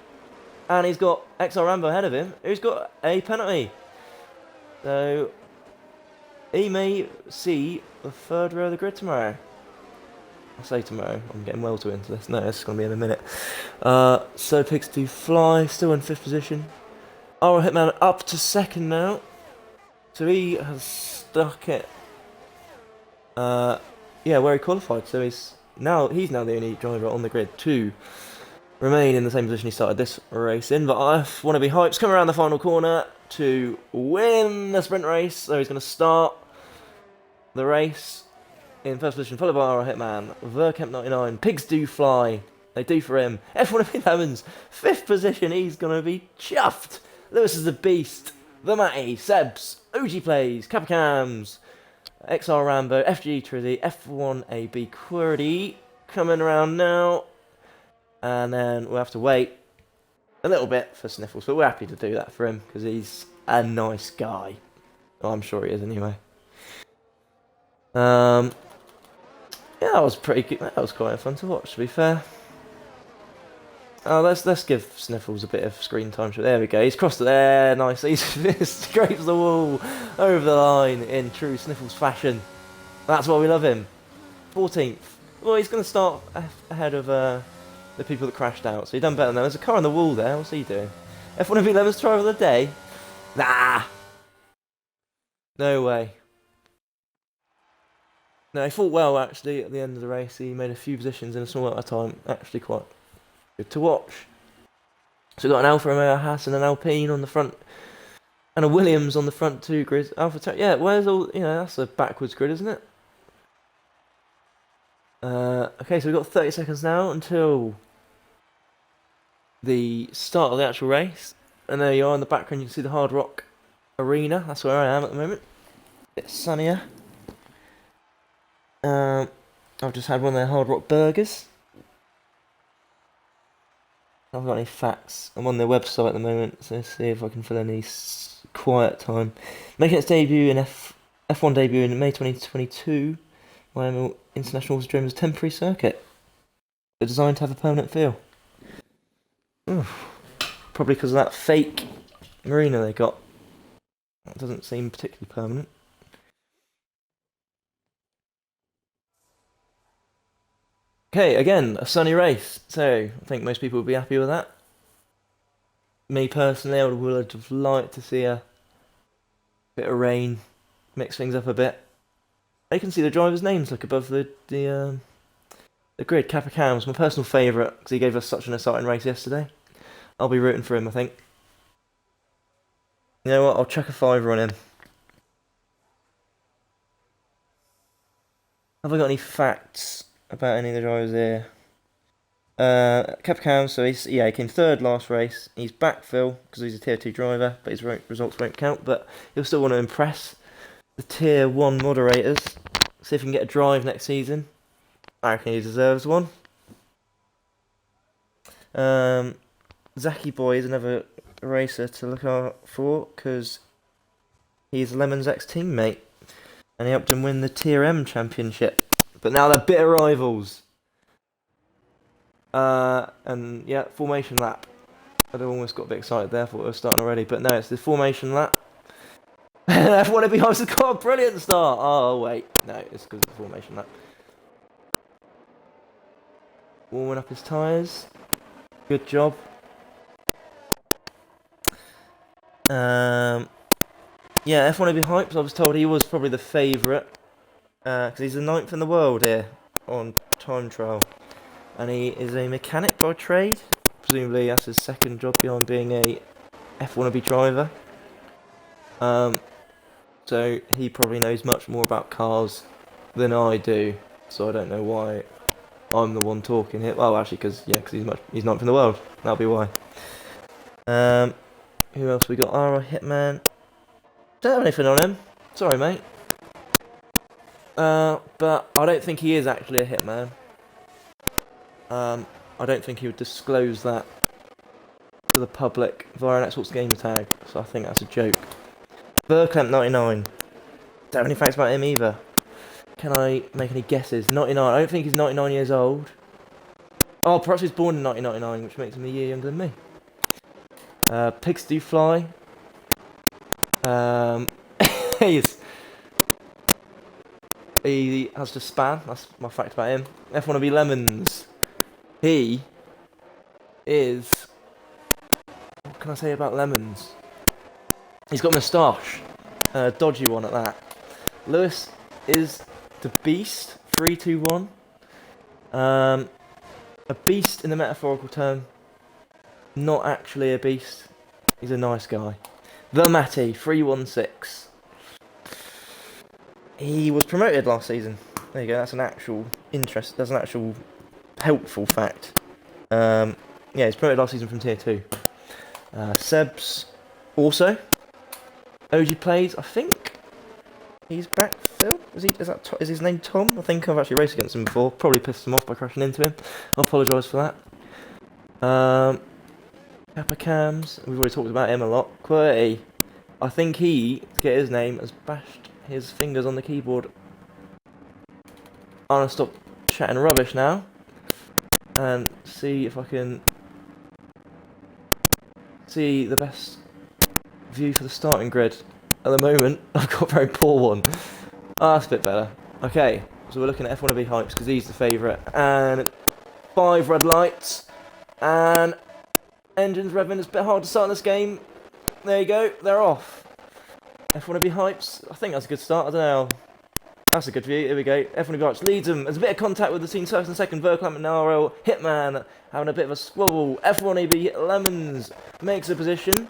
And he's got XR Rambo ahead of him, who's got a penalty. So, he may see the 3rd row of the grid tomorrow. I say tomorrow, I'm getting well too into this. No, it's going to be in a minute. So, Pigs Do Fly, still in 5th position. RL Hitman up to 2nd now. So, he has stuck it. Yeah, where he qualified. So, he's now the only driver on the grid to remain in the same position he started this race in. But F1ABEEZ Hypes come around the final corner to win the sprint race. So he's going to start the race in 1st position, followed by RL Hitman, Verklempt 99, Pigs Do Fly. They do for him. F1ABEEZ Lemons, 5th position. He's going to be chuffed. Lewis is the beast. The Matty, Sebs, OG Plays, Capicams, XR Rambo, FG Trizzy, F1ABEEZ QWERTY coming around now. And then we'll have to wait a little bit for Sniffles, but we're happy to do that for him because he's a nice guy. Oh, I'm sure he is anyway. Yeah, that was pretty good. That was quite fun to watch, to be fair. Oh, let's give Sniffles a bit of screen time. There we go. He's crossed it there nicely. He scrapes the wall over the line in true Sniffles fashion. That's why we love him. 14th. Well, he's going to start ahead of the people that crashed out, so he done better than them. There's a car on the wall there. What's he doing? F1ABEEZ Lemons driver of the day? Nah! No way. No, he fought well, actually, at the end of the race. He made a few positions in a small amount of time. Actually quite good to watch. So we've got an Alfa Romeo Haas and an Alpine on the front, and a Williams on the front 2 grids. Yeah, where's all... You know, that's a backwards grid, isn't it? Okay, so we've got 30 seconds now until the start of the actual race. And there you are in the background, you can see the Hard Rock Arena. That's where I am at the moment. A bit sunnier. I've just had one of their Hard Rock burgers. I haven't got any facts. I'm on their website at the moment, so let's see if I can fill any quiet time. Making its debut in F1 debut in May 2022, Miami International was driven as a temporary circuit. They're designed to have a permanent feel. Probably because of that fake marina they got. That doesn't seem particularly permanent. Okay, again, a sunny race. So, I think most people would be happy with that. Me personally, I would have liked to see a bit of rain, mix things up a bit. You can see the drivers' names look above the grid. Capicams, my personal favourite, because he gave us such an exciting race yesterday. I'll be rooting for him, I think. You know what? I'll chuck a 5 on him. Have I got any facts about any of the drivers here? Capcom, so he came third last race. He's backfill because he's a tier 2 driver, but his results won't count. But he'll still want to impress the tier 1 moderators. See if he can get a drive next season. I reckon he deserves one. Zaki Boy is another racer to look out for because he's Lemon's ex-teammate and he helped him win the Tier M championship. But now they're bitter rivals. And yeah, formation lap. I'd almost got a bit excited there, thought we were starting already, but no, it's the formation lap. F1ABEEZ has got a brilliant start. Oh wait, no, it's because of the formation lap. Warming up his tyres. Good job. Yeah, F1ABEEZ hypes. I was told he was probably the favourite because he's the 9th in the world here on time trial, and he is a mechanic by trade. Presumably, that's his second job beyond being a F1ABEEZ driver. So he probably knows much more about cars than I do. So I don't know why I'm the one talking here. Well, actually, because he's 9th in the world. That'll be why. Who else we got? Our Hitman. Don't have anything on him. Sorry, mate. But I don't think he is actually a Hitman. I don't think he would disclose that to the public via an Xbox gamer tag. So I think that's a joke. Verklempt99. Don't have any facts about him either. Can I make any guesses? 99. I don't think he's 99 years old. Oh, perhaps he was born in 1999, which makes him a year younger than me. Pigs do fly. He has to span. That's my fact about him. F1ABEEZ Lemons. He is. What can I say about Lemons? He's got a moustache. A dodgy one at that. Lewis is the beast. 321. A beast in the metaphorical term. Not actually a beast. He's a nice guy. The Matty 316. He was promoted last season. There you go. That's an actual interest. That's an actual helpful fact. Yeah, he's promoted last season from tier 2. Seb's also. OG plays. I think he's backfill. Is his name Tom? I think I've actually raced against him before. Probably pissed him off by crashing into him. I apologise for that. Kappa Cams. We've already talked about him a lot. QWERTY. I think he, to get his name, has bashed his fingers on the keyboard. I'm gonna stop chatting rubbish now and see if I can see the best view for the starting grid. At the moment, I've got a very poor one. Oh, that's a bit better. Okay, so we're looking at F1ABEEZ hypes because he's the favourite. And 5 red lights. And engines revving. It's a bit hard to start in this game. There you go, they're off. F1ABEEZ hypes. I think that's a good start. I don't know. That's a good view. Here we go. F1ABEEZ hypes leads them. There's a bit of contact with the scene first and second. Verklempt and Naro. Hitman having a bit of a squabble. F1ABEEZ Lemons makes a position.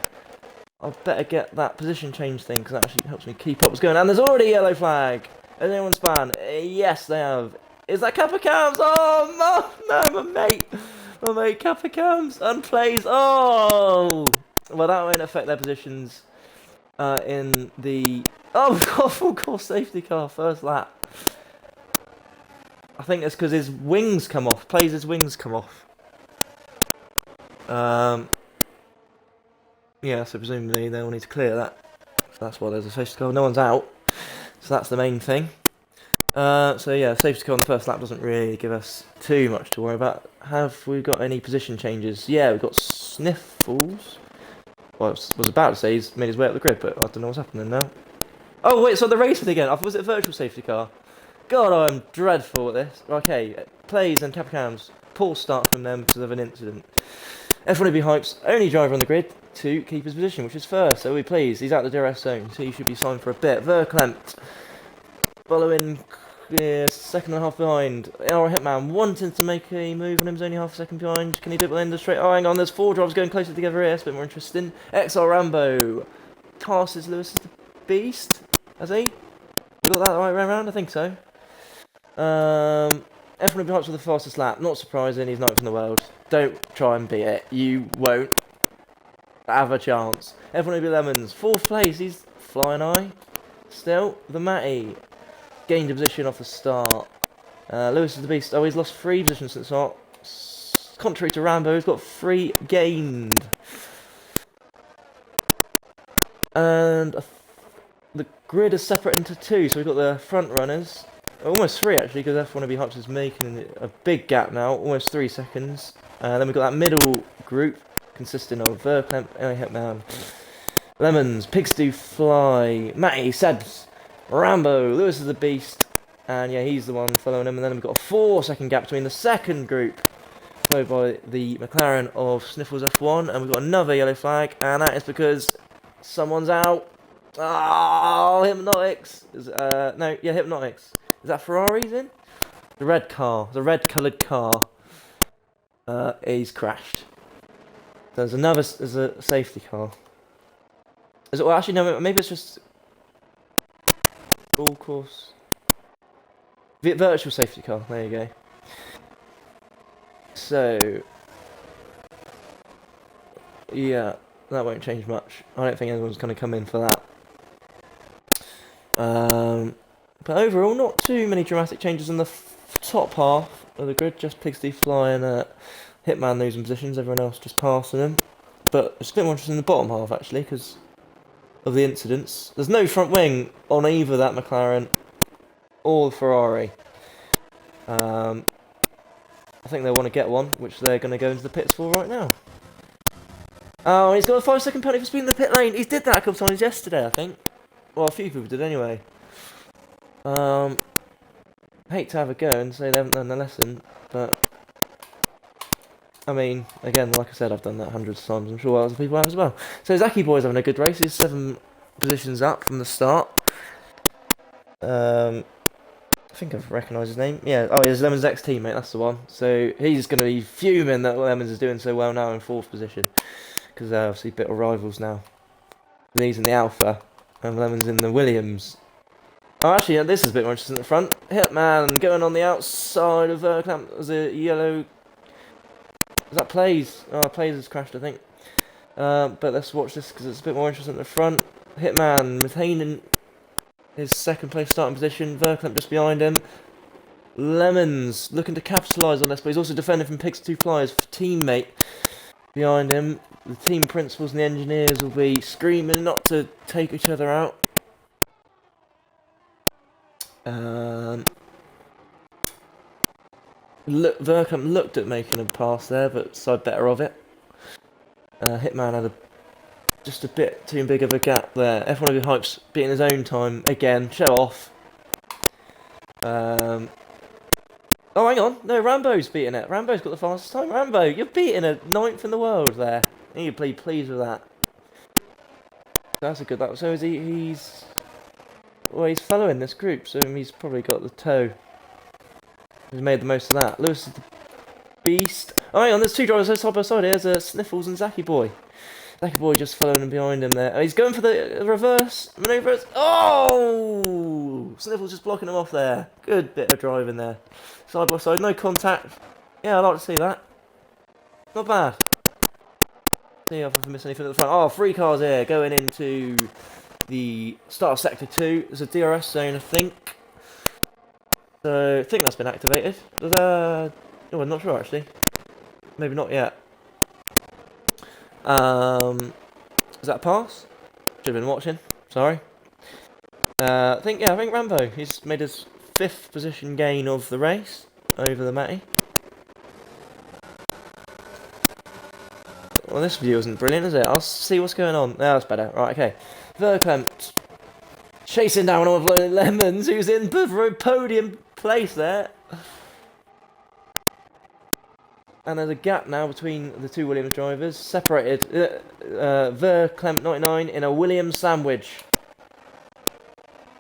I better get that position change thing because that actually helps me keep up what's going on. And there's already a yellow flag. Has anyone span? Yes, they have. Is that Kappa Cams? Oh, no, my mate Kappa Cams unplays. Oh, well, that won't affect their positions in the. Oh, we've got a full course safety car first lap. I think it's because his wings come off. Plays his wings come off. Yeah, so presumably they'll need to clear that. So that's why there's a safety car. No one's out. So that's the main thing. So yeah, the safety car on the first lap doesn't really give us too much to worry about. Have we got any position changes? Yeah, we've got Sniffles. Well, I was about to say he's made his way up the grid, but I don't know what's happening now. Oh wait, so they're racing again. Was it a virtual safety car? God, I'm dreadful at this. Okay, plays and Capcams. Poor start from them because of an incident. F1ABEEZ hypes, only driver on the grid to keep his position, which is first. So we please, he's out the DRS zone, so he should be signed for a bit. Verklempt, following second and a half behind. Our Hitman wanting to make a move on him, he's only half a second behind. Can he do it in the straight? Oh, hang on, there's 4 drivers going closer together here. It's a bit more interesting. XR Rambo passes Lewis the Beast, has he? You got that the right way around? I think so. F1ABEEZ Hypes with the fastest lap. Not surprising, he's 9th in the world. Don't try and beat it. You won't have a chance. F1ABEEZ Lemons, 4th place. He's flying high. Still, the Matty gained a position off the start. Lewis is the Beast. Oh, he's lost 3 positions since the start. Contrary to Rambo, he's got 3 gained. And the grid is separate into 2, so we've got the front runners. Almost 3 actually, because F1ABEEZ Hypes is making a big gap now, almost 3 seconds. Then we've got that middle group consisting of Verklempt, Hitman, Lemons, Pigs Do Fly, Matty, Sebs, Rambo, Lewis is the Beast, and yeah, he's the one following him. And then we've got a 4-second gap between the second group, followed by the McLaren of Sniffles F1, and we've got another yellow flag, and that is because someone's out. Oh, Hypnotics. Hypnotics. Is that Ferrari's in? The red car, the red-coloured car. He's crashed. There's a safety car. Well, actually, no, maybe it's just all course. Virtual safety car, there you go. So, yeah, that won't change much. I don't think anyone's going to come in for that. But overall, not too many dramatic changes in the top half of the grid. Just Pigs Do Fly and Hitman losing positions, everyone else just passing them. But it's a bit more interesting in the bottom half, actually, because of the incidents. There's no front wing on either that McLaren or the Ferrari. I think they want to get one, which they're going to go into the pits for right now. Oh, he's got a 5-second penalty for speeding the pit lane. He did that a couple times yesterday, I think. Well, a few people did anyway. Hate to have a go and say they haven't learned their lesson, but I mean, again, like I said, I've done that hundreds of times. I'm sure other people have as well. So Zaki Boy's having a good race. He's 7 positions up from the start. I think I've recognised his name. Yeah, oh, he's Lemon's ex-teammate, that's the one. So he's going to be fuming that Lemons is doing so well now in 4th position. Because they're obviously bitter rivals now. And he's in the Alpha, and Lemon's in the Williams. Oh, actually, yeah, this is a bit more interesting at the front. Hitman going on the outside of Verklempt. There's a yellow. Is that Plays? Oh, Plays has crashed, I think. But let's watch this because it's a bit more interesting at the front. Hitman retaining his 2nd place starting position. Verklempt just behind him. Lemons looking to capitalise on this, but he's also defending from Pigs Do Fly, his teammate behind him. The team principals and the engineers will be screaming not to take each other out. Verklempt looked at making a pass there, but decided better of it. Hitman had just a bit too big of a gap there. F1ABEEZ Hypes beating his own time again. Show off. Oh, hang on. No, Rambo's beating it. Rambo's got the fastest time. Rambo, you're beating a 9th in the world there. I think you'd be pleased with that. That's a good lap. So is he's... Well, he's following this group, so he's probably got the toe. He's made the most of that. Lewis is the Beast. Oh, hang on, there's 2 drivers side by side. Here's Sniffles and Zaki Boy. Zaki Boy just following him behind him there. Oh, he's going for the reverse manoeuvre. Oh! Sniffles just blocking him off there. Good bit of driving there. Side by side, no contact. Yeah, I'd like to see that. Not bad. See if I've missed anything at the front. Oh, 3 cars here going into the start of Sector 2. There's a DRS zone, I think. So, I think that's been activated. Oh, I'm not sure, actually. Maybe not yet. Is that a pass? Should have been watching. Sorry. I think Rambo. He's made his 5th position gain of the race over the Matty. Well, this view isn't brilliant, is it? I'll see what's going on. Now that's better. Right, okay. Verklempt chasing down all of Lemons, who's in podium place there. And there's a gap now between the 2 Williams drivers, separated. Verklempt 99 in a Williams sandwich.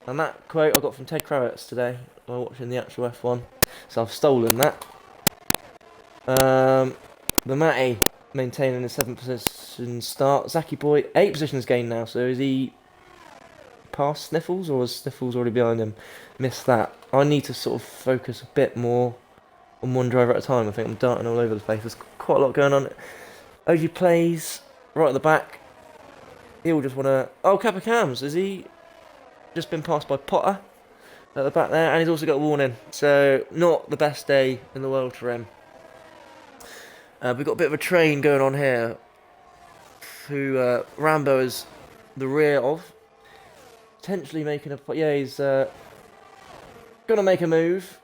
And that quote I got from Ted Kravitz today while watching the actual F1. So I've stolen that. The Matty maintaining his 7th position start. Zaki Boy, 8 positions gained now. So is he past Sniffles, or was Sniffles already behind him? Missed that. I need to sort of focus a bit more on one driver at a time. I think I'm darting all over the place. There's quite a lot going on. FOABEEZ right at the back. He'll just want to... Oh, Kappa Cams, has he just been passed by Potter at the back there? And he's also got a warning. So, not the best day in the world for him. We've got a bit of a train going on here, who Rambo is the rear of. Potentially making a... Yeah, he's going to make a move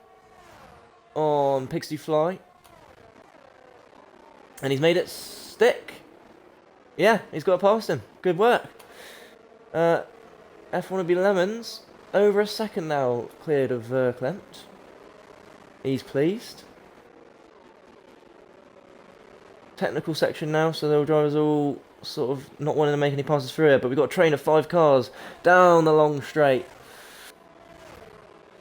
on Pixie Fly. And he's made it stick. Yeah, he's got past him. Good work. F1ABEEZ, over a second now cleared of Verklempt. He's pleased. Technical section now, so the drivers are all sort of not wanting to make any passes through it, but we've got a train of 5 cars down the long straight.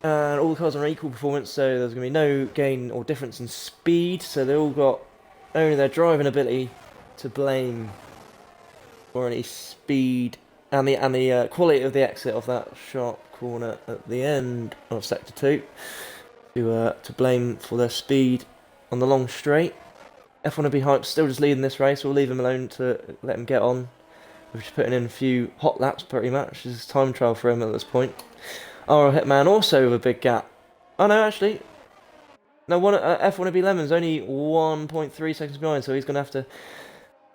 And all the cars are on equal performance, so there's going to be no gain or difference in speed, so they all got only their driving ability to blame for any speed and the quality of the exit of that sharp corner at the end of sector 2 to blame for their speed on the long straight. F1ABEEZ Hype's still just leading this race. We'll leave him alone to let him get on. We're just putting in a few hot laps pretty much. This is time trial for him at this point. Our Hitman also with a big gap. Oh no, actually. No, F1ABEEZ only 1.3 seconds behind, so he's going to have to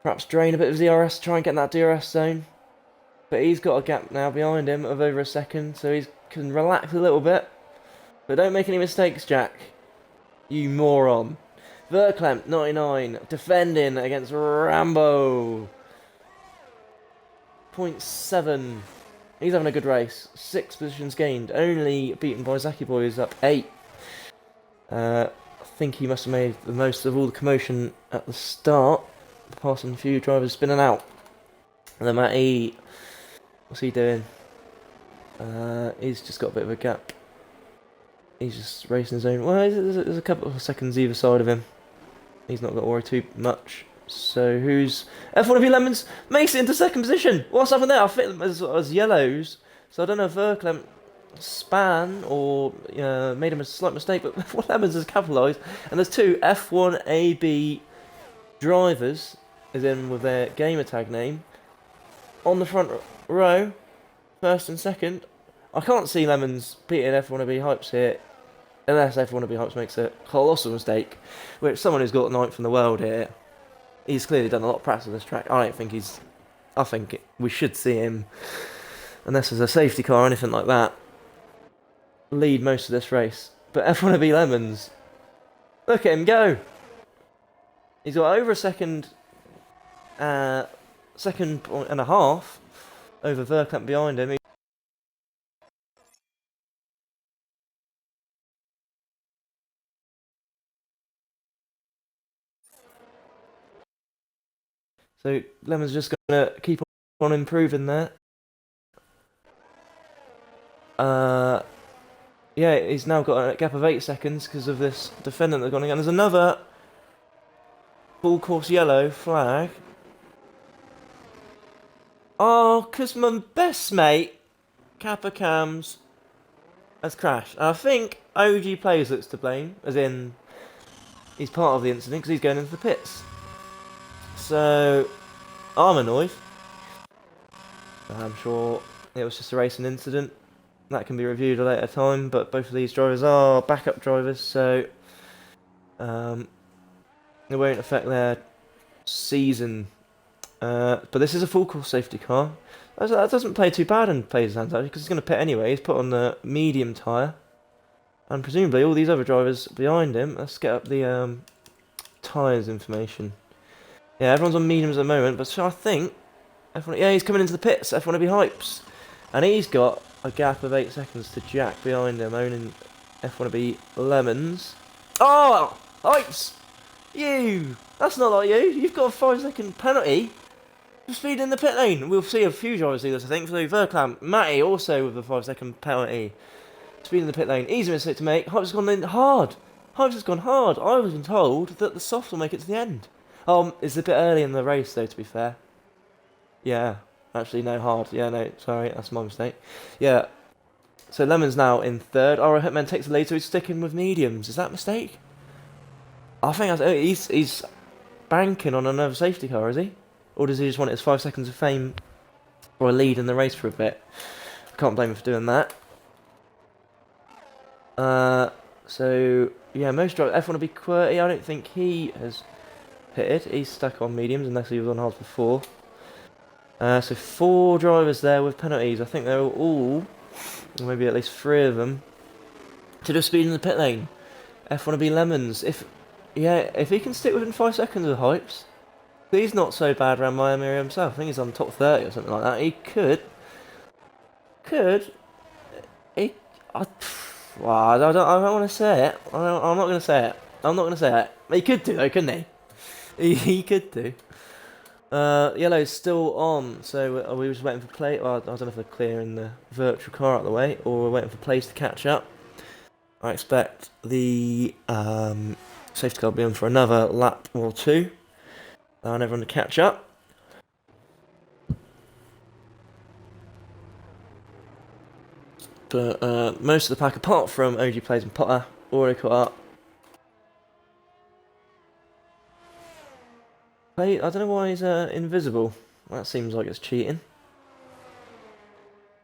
perhaps drain a bit of DRS to try and get in that DRS zone. But he's got a gap now behind him of over a second, so he can relax a little bit. But don't make any mistakes, Jack. You moron. Verklempt, 99, defending against Rambo. 0.7. He's having a good race. 6 positions gained, only beaten by Zaki Boy, who's up 8. I think he must have made the most of all the commotion at the start, passing a few drivers spinning out. And then Matty, what's he doing? He's just got a bit of a gap. He's just racing his own. Well, there's a couple of seconds either side of him. He's not got to worry too much. So who's... F1ABEEZ makes it into second position. What's happened there? I fit them as yellows. So I don't know if Verklempt span or made him a slight mistake, but F1ABEEZ has capitalised. And there's 2 F1ABEEZ drivers, as in with their gamer tag name, on the front row, first and second. I can't see Lemons beating F1ABEEZ Hypes here, unless F1ABEEZ Hypes makes a colossal mistake, which someone who's got 9th in the world here, he's clearly done a lot of practice on this track. I don't think he's... I think we should see him, unless there's a safety car or anything like that, lead most of this race. But F1ABEEZ, look at him go! He's got over a second and a half over Verklempt behind him. So Lemon's just going to keep on improving there. Yeah, he's now got a gap of 8 seconds because of this defendant that's gone again. There's another full course yellow flag. Oh, because my best mate, Kappa Cams, has crashed. And I think OG Players looks to blame, as in he's part of the incident because he's going into the pits. So, I'm annoyed. I'm sure it was just a racing incident. That can be reviewed at a later time, but both of these drivers are backup drivers, so it won't affect their season. But this is a full course safety car. That doesn't play too bad in Players' hands, actually, because he's going to pit anyway. He's put on the medium tyre. And presumably all these other drivers behind him. Let's get up the tyres information. Yeah, everyone's on mediums at the moment, but so I think yeah, he's coming into the pits, F1ABEEZ Hypes. And he's got a gap of 8 seconds to Jack behind him, owning F1ABEEZ Lemons. Oh, Hypes! You! That's not like you. You've got a 5-second penalty for speed in the pit lane. We'll see a few drivers do this, I think. For Verklempt, Matty also with a 5-second penalty. Speed in the pit lane. Easy mistake to make. Hypes has gone in hard. Hypes has gone hard. I was told that the softs will make it to the end. It's a bit early in the race, though, to be fair. Yeah. Actually, no, hard. Yeah, no, sorry, that's my mistake. Yeah, so Lemon's now in third. Oh, Hitman takes the lead, so he's sticking with mediums. Is that a mistake? I think he's banking on another safety car, is he? Or does he just want his 5 seconds of fame or a lead in the race for a bit? I can't blame him for doing that. So yeah, most drivers. F1ABEEZ QWERTY, I don't think he has pitted. He's stuck on mediums unless he was on hards before. So 4 drivers there with penalties. I think they're all, or maybe at least 3 of them, to do speed in the pit lane. F1ABEEZ Lemons. If he can stick within 5 seconds of Hypes, he's not so bad around Miami area himself. I think he's on top 30 or something like that. He could. Well, I don't want to say it. I'm not going to say it. I'm not going to say it. He could do though, couldn't he? He could do. Yellow's still on, so are we just waiting for play? Well, I don't know if they're clearing the virtual car out of the way, or we're waiting for plays to catch up. I expect the safety car will be on for another lap or 2. And everyone to catch up. But most of the pack, apart from OGPlays and Potter, already caught up. I don't know why he's invisible. That seems like it's cheating.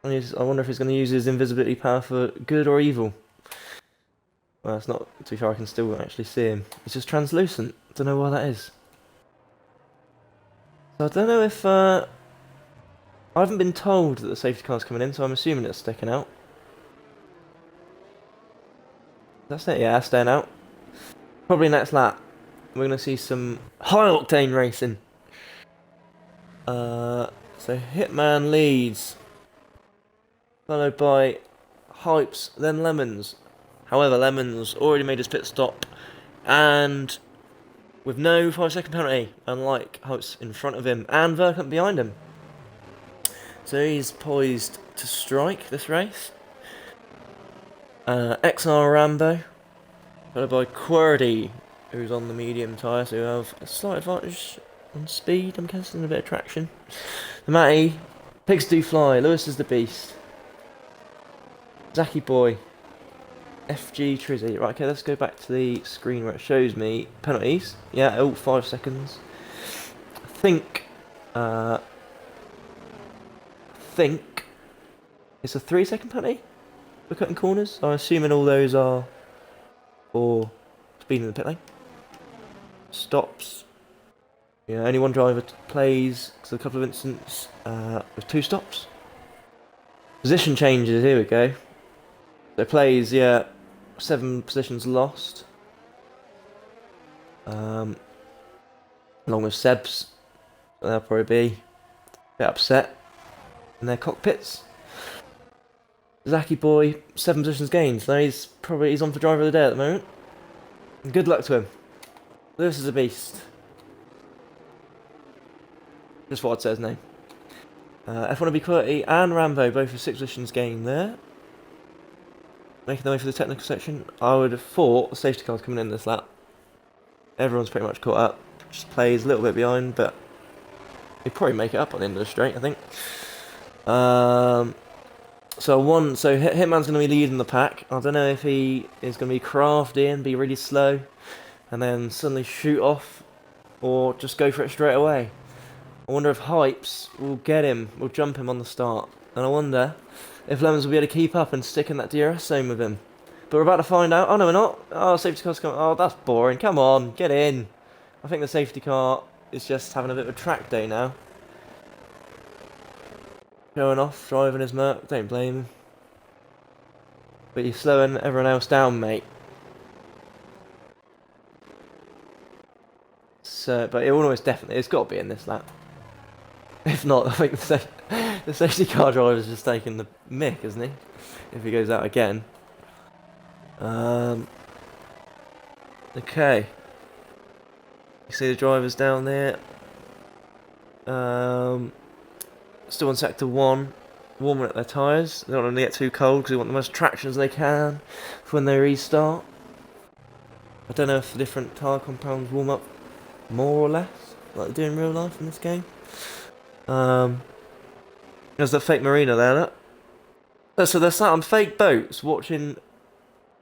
I wonder if he's going to use his invisibility power for good or evil. Well, it's not. To be fair, I can still actually see him. He's just translucent. Don't know why that is. So I don't know if I haven't been told that the safety car's coming in, so I'm assuming it's sticking out. That's it. Yeah, staying out. Probably next lap. We're going to see some high-octane racing. So Hitman leads, followed by Hypes, then Lemons. However, Lemons already made his pit stop, and with no 5-second penalty, unlike Hypes in front of him, and Verkamp behind him. So he's poised to strike this race. XR Rambo, followed by QWERTY, who's on the medium tyre, so we have a slight advantage on speed, I'm guessing, a bit of traction. The Matty, Pigs Do Fly, Lewis is the Beast, Zacky Boy, FG Trizzy. Right, okay, let's go back to the screen where it shows me penalties. Yeah, all 5 seconds. I think it's a 3-second penalty for cutting corners. I'm assuming all those are for speed in the pit lane. Stops. Yeah, only one driver plays, because a couple of incidents with 2 stops. Position changes, here we go. So plays, yeah, 7 positions lost. Along with Seb's. So they'll probably be a bit upset in their cockpits. Zacky Boy, 7 positions gained. So he's on for driver of the day at the moment. And good luck to him. Lewis is a beast. Just what I'd say his name. F1ABEEZ QWERTY and Rambo, both with 6 positions gained there. Making their way for the technical section. I would have thought the safety car's coming in this lap. Everyone's pretty much caught up. Just plays a little bit behind, but he'll probably make it up on the end of the straight, I think. So Hitman's going to be leading the pack. I don't know if he is going to be crafty and be really slow, and then suddenly shoot off, or just go for it straight away. I wonder if Hypes will jump him on the start, and I wonder if Lemons will be able to keep up and stick in that DRS zone with him. But we're about to find out. Oh no, we're not. Oh, safety car's coming. Oh, that's boring. Come on, get in. I think the safety car is just having a bit of a track day now. Showing off, driving his Merc. Don't blame him. But you're slowing everyone else down, mate. So, but it almost definitely, it's got to be in this lap. If not, I think the safety car driver is just taking the mick, isn't he? If he goes out again. Okay. You see the drivers down there. Still on sector 1, warming up their tyres. They don't want them to get too cold because they want the most traction as they can for when they restart. I don't know if the different tyre compounds warm up more or less, like they do in real life in this game. There's the fake marina there, look. So they're sat on fake boats watching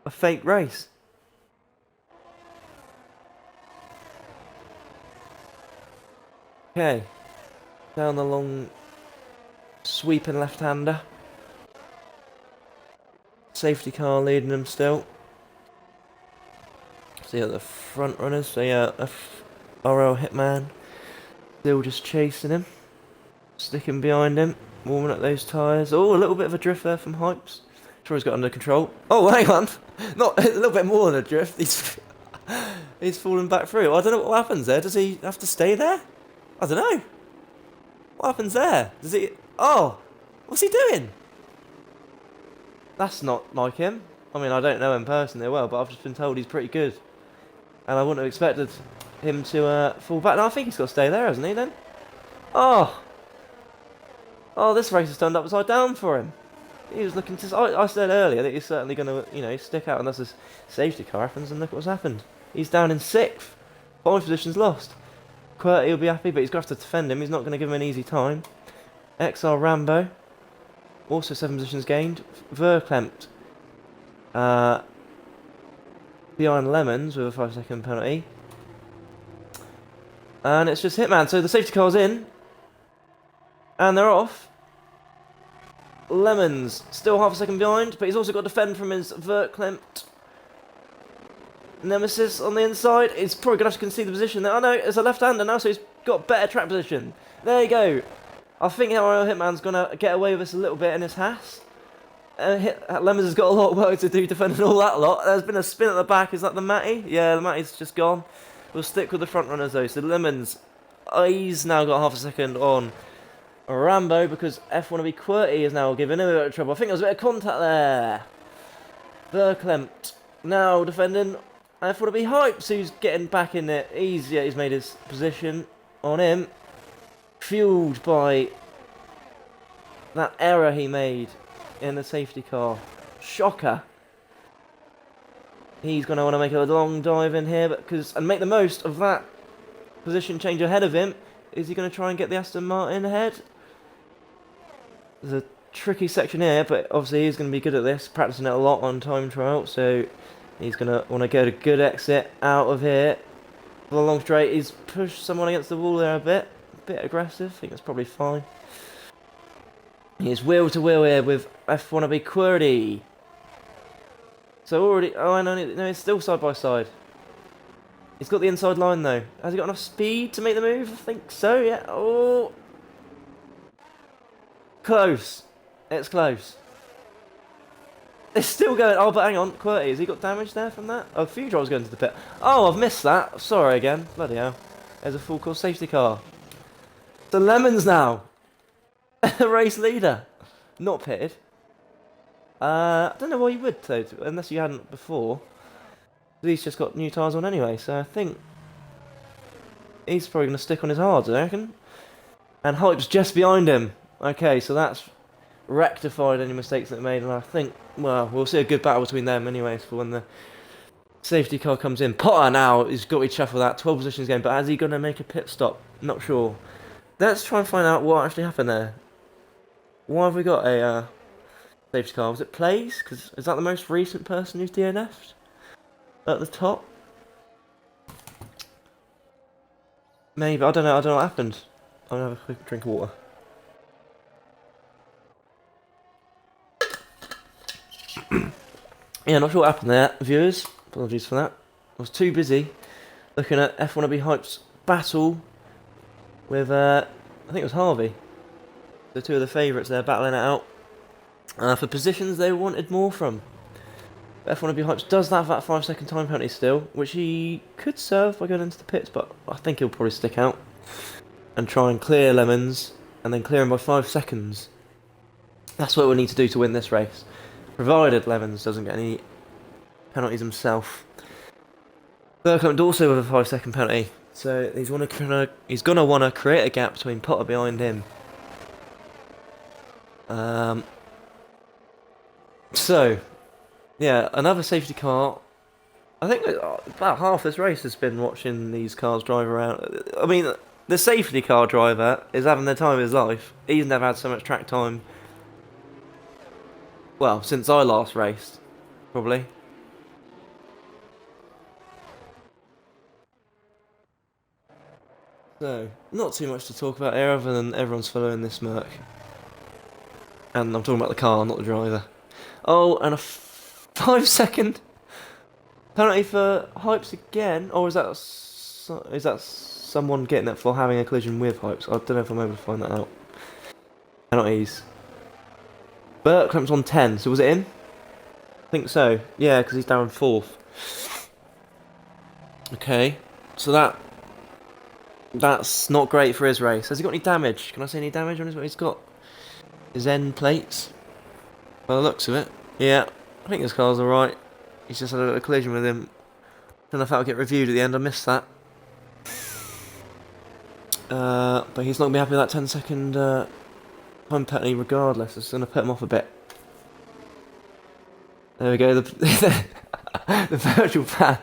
a fake race. Okay. Down the long sweeping left-hander. Safety car leading them still. See at the front runners, so yeah, RL Hitman still just chasing him. Sticking behind him, warming up those tyres. Oh, a little bit of a drift there from Hypes. Sure he's got under control. Oh, hang on. Not a little bit more than a drift. He's falling back through. I don't know what happens there. Does he have to stay there? I don't know. What happens there? Does he... Oh! What's he doing? That's not like him. I mean, I don't know him personally well, but I've just been told he's pretty good. And I wouldn't have expected him to fall back. No, I think he's got to stay there, hasn't he, then? Oh! Oh, this race has turned upside down for him. He was looking to... I said earlier that he's certainly going to, you know, stick out unless this safety car happens, and look what's happened. He's down in 6th. 5 positions lost. QWERTY will be happy, but he's going to have to defend him. He's not going to give him an easy time. XR Rambo. Also 7 positions gained. Verklempt. Behind Lemons with a 5-second penalty. And it's just Hitman. So the safety car's in. And they're off. Lemons still half a second behind, but he's also got to defend from his Verklempt nemesis on the inside. He's probably going to have to concede the position there. Oh no, it's a left-hander now, so he's got better track position. There you go. I think our Hitman's going to get away with this a little bit in his Haas. Lemons has got a lot of work to do defending all that lot. There's been a spin at the back. Is that the Matty? Yeah, the Matty's just gone. We'll stick with the front runners though. So Lemons, he's now got half a second on Rambo because F1ABEEZ is now giving him a bit of trouble. I think there was a bit of contact there. Verklempt now defending F1ABEEZ Hypes, who's getting back in it. He's made his position on him. Fueled by that error he made in the safety car. Shocker. He's going to want to make a long dive in here and make the most of that position change ahead of him. Is he going to try and get the Aston Martin ahead? There's a tricky section here, but obviously he's going to be good at this, practicing it a lot on time trial, so he's going to want to get a good exit out of here. For the long straight, he's pushed someone against the wall there a bit aggressive. I think that's probably fine. He's wheel to wheel here with F1ABEEZ QWERTY. So already, oh no, it's still side by side. He's got the inside line though. Has he got enough speed to make the move? I think so, yeah. Oh, close. It's close. It's still going. Oh, but hang on, QWERTY, has he got damage there from that? Oh, Future going to the pit. Oh, I've missed that. Sorry again. Bloody hell. There's a full course safety car. So Lemons now. Race leader. Not pitted. I don't know why you would, though, unless you hadn't before. He's just got new tyres on anyway, so I think he's probably going to stick on his hards, I reckon. And Hype's just behind him. Okay, so that's rectified any mistakes that they made, and I think, well, we'll see a good battle between them anyways for when the safety car comes in. Potter now has got to shuffle that 12 positions game, but is he going to make a pit stop? Not sure. Let's try and find out what actually happened there. Why have we got a safety car? Was it Plays? Because is that the most recent person who's DNF'd? At the top? Maybe, I don't know what happened. I'm gonna have a quick drink of water. Yeah, not sure what happened there, viewers. Apologies for that. I was too busy looking at F1ABEEZ Hype's battle with, I think it was Harvey. The two of the favourites there battling it out for positions they wanted more from. F1ABEEZ Hypes does have that 5-second time penalty still, which he could serve by going into the pits, but I think he'll probably stick out and try and clear Lemons, and then clear him by 5 seconds. That's what we'll need to do to win this race, provided Lemons doesn't get any penalties himself. Verklempt also with a 5-second penalty, so he's going to want to create a gap between Potter behind him. So, yeah, another safety car. I think about half this race has been watching these cars drive around. I mean, the safety car driver is having the time of his life. He's never had so much track time. Well, since I last raced, probably. So, not too much to talk about here other than everyone's following this Merc. And I'm talking about the car, not the driver. Oh, and a 5-second penalty for Hypes again, or is that someone getting it for having a collision with Hypes? I don't know if I'm able to find that out. Penalties. Bergkamp's on 10, so was it him? I think so. Yeah, because he's down 4th. Okay, so that's not great for his race. Has he got any damage? Can I say any damage on his? He's got his end plates. By the looks of it, yeah. I think his car's alright. He's just had a collision with him. Don't know if that'll get reviewed at the end. I missed that. But he's not gonna be happy with that 10-second time penalty regardless. It's gonna put him off a bit. There we go. The the virtual pass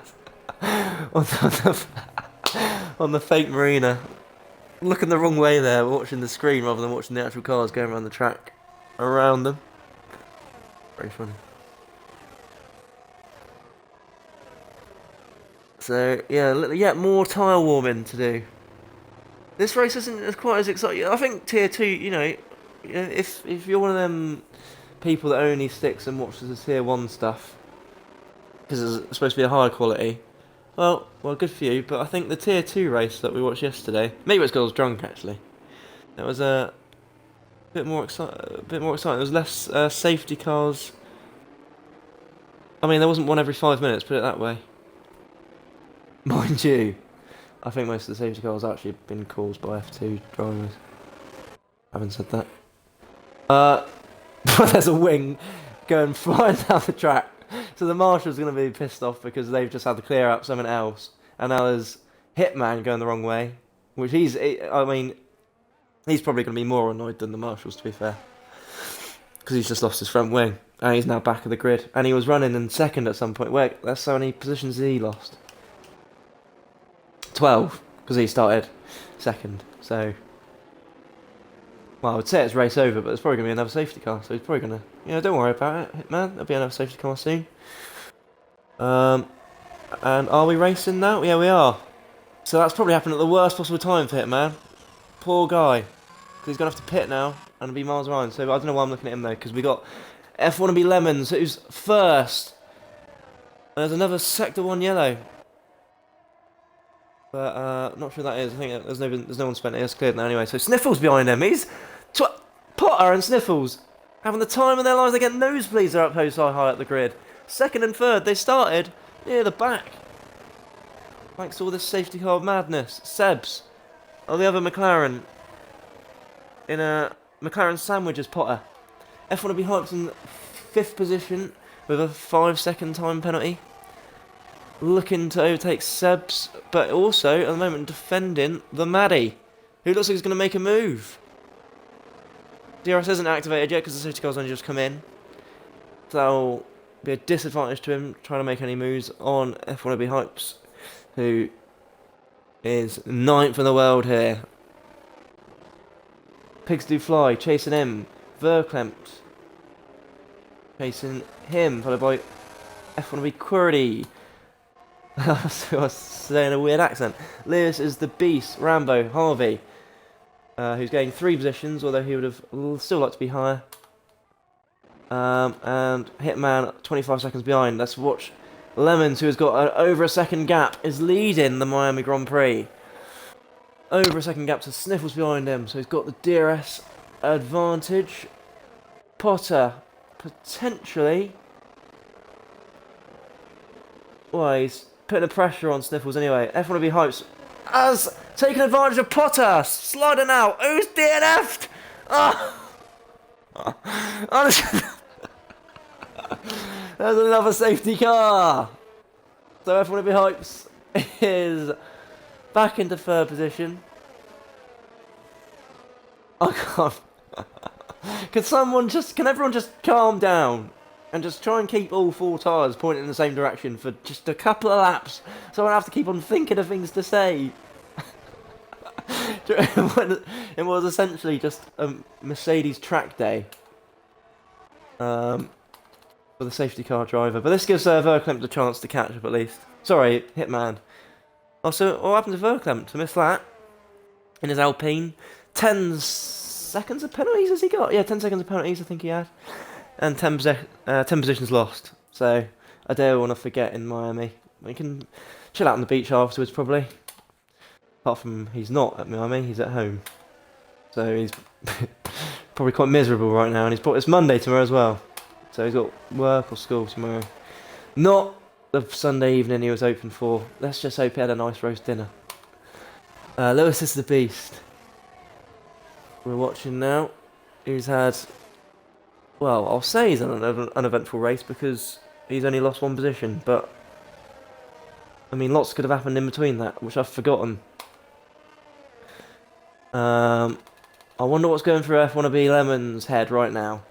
on the fake marina. Looking the wrong way there, watching the screen rather than watching the actual cars going around the track around them. Very funny. So yeah, more tyre warming to do. This race isn't as quite as exciting. I think Tier 2, you know, if you're one of them people that only sticks and watches the Tier 1 stuff, because it's supposed to be a higher quality, well, good for you, but I think the Tier 2 race that we watched yesterday, maybe it's because I was drunk actually, it was a bit more exciting. There was less safety cars. I mean, there wasn't one every 5 minutes, put it that way. Mind you, I think most of the safety cars actually have been caused by F2 drivers. Having said that. There's a wing going flying down the track. So the marshal's going to be pissed off because they've just had to clear up something else. And now there's Hitman going the wrong way. Which he's probably going to be more annoyed than the marshals, to be fair. Because he's just lost his front wing. And he's now back of the grid. And he was running in second at some point. Wait, that's how many positions he lost? 12. Because he started second. So... well, I would say it's race over, but there's probably going to be another safety car, so he's probably going to... don't worry about it, Hitman. There'll be another safety car soon. And are we racing now? Yeah, we are. So that's probably happened at the worst possible time for Hitman. Poor guy. Because he's going to have to pit now and be miles behind. So I don't know why I'm looking at him, though, because we got F1ABEEZ Lemons, who's first. And there's another Sector 1 yellow. But, not sure that is. I think there's no one spent it. It's cleared now anyway. So Sniffles behind him. He's... Potter and Sniffles having the time of their lives. They get nosebleeds. They're up so high up the grid. Second and third, they started near the back. Thanks to all this safety car madness. Sebs, or the other McLaren, in a McLaren sandwich as Potter. F1ABEEZ Hypes in 5th position with a 5-second time penalty. Looking to overtake Sebs, but also at the moment defending the Maddie, who looks like he's going to make a move. DRS isn't activated yet because the safety car's only just come in. So that'll be a disadvantage to him trying to make any moves on F1ABEEZ Hypes, who is 9th in the world here. Pigs Do Fly chasing him. Verklempt chasing him, followed by F1ABEEZ Query. I was saying a weird accent. Lewis is the Beast. Rambo, Harvey, who's getting 3 positions, although he would have still liked to be higher. And Hitman 25 seconds behind. Let's watch Lemons, who has got over a second gap, is leading the Miami Grand Prix. Over a second gap to Sniffles behind him, so he's got the DRS advantage. Potter, potentially. Well, he's putting the pressure on Sniffles anyway. F1ABEEZ Hypes has taken advantage of Potter, sliding out. Who's DNF'd? There's another safety car. So F1ABEEZ Hypes is back into 3rd position. I can't. Can everyone just calm down? And just try and keep all 4 tyres pointing in the same direction for just a couple of laps, so I don't have to keep on thinking of things to say. It was essentially just a Mercedes track day for the safety car driver. But this gives Verklempt a chance to catch up at least. Sorry, Hitman. Also, what happened to Verklempt? To miss that in his Alpine. 10 seconds of penalties has he got? Yeah, 10 seconds of penalties I think he had. And 10 positions lost. So, a day I want to forget in Miami. We can chill out on the beach afterwards probably. Apart from he's not at Miami, he's at home. So he's probably quite miserable right now. And it's Monday tomorrow as well. So he's got work or school tomorrow. Not the Sunday evening he was open for. Let's just hope he had a nice roast dinner. Lewis is the beast. We're watching now. He's had... Well, I'll say he's an uneventful race because he's only lost one position. But, I mean, lots could have happened in between that, which I've forgotten. I wonder what's going through F1ABEEZ Lemon's head right now.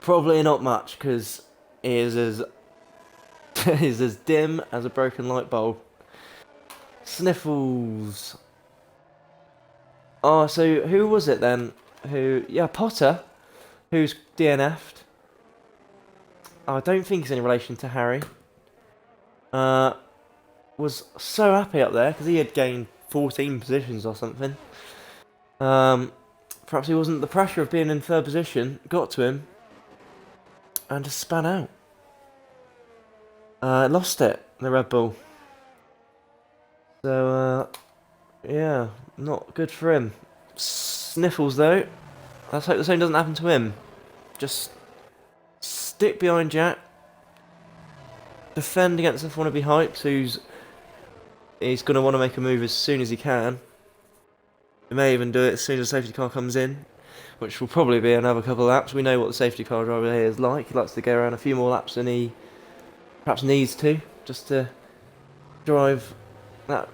Probably not much, because he is as he's as dim as a broken light bulb. Sniffles. Oh, so who was it then? Yeah, Potter, who's DNF'd. I don't think he's in relation to Harry. Was so happy up there, because he had gained 14 positions or something. Perhaps he wasn't, the pressure of being in third position got to him and just span out. Lost it, the Red Bull. So, yeah, not good for him. Sniffles though. Let's hope the same doesn't happen to him. Just stick behind Jack. Defend against F1ABEEZ Hypes, he's going to want to make a move as soon as he can. He may even do it as soon as the safety car comes in, which will probably be another couple of laps. We know what the safety car driver here is like. He likes to go around a few more laps than he perhaps needs to, just to drive that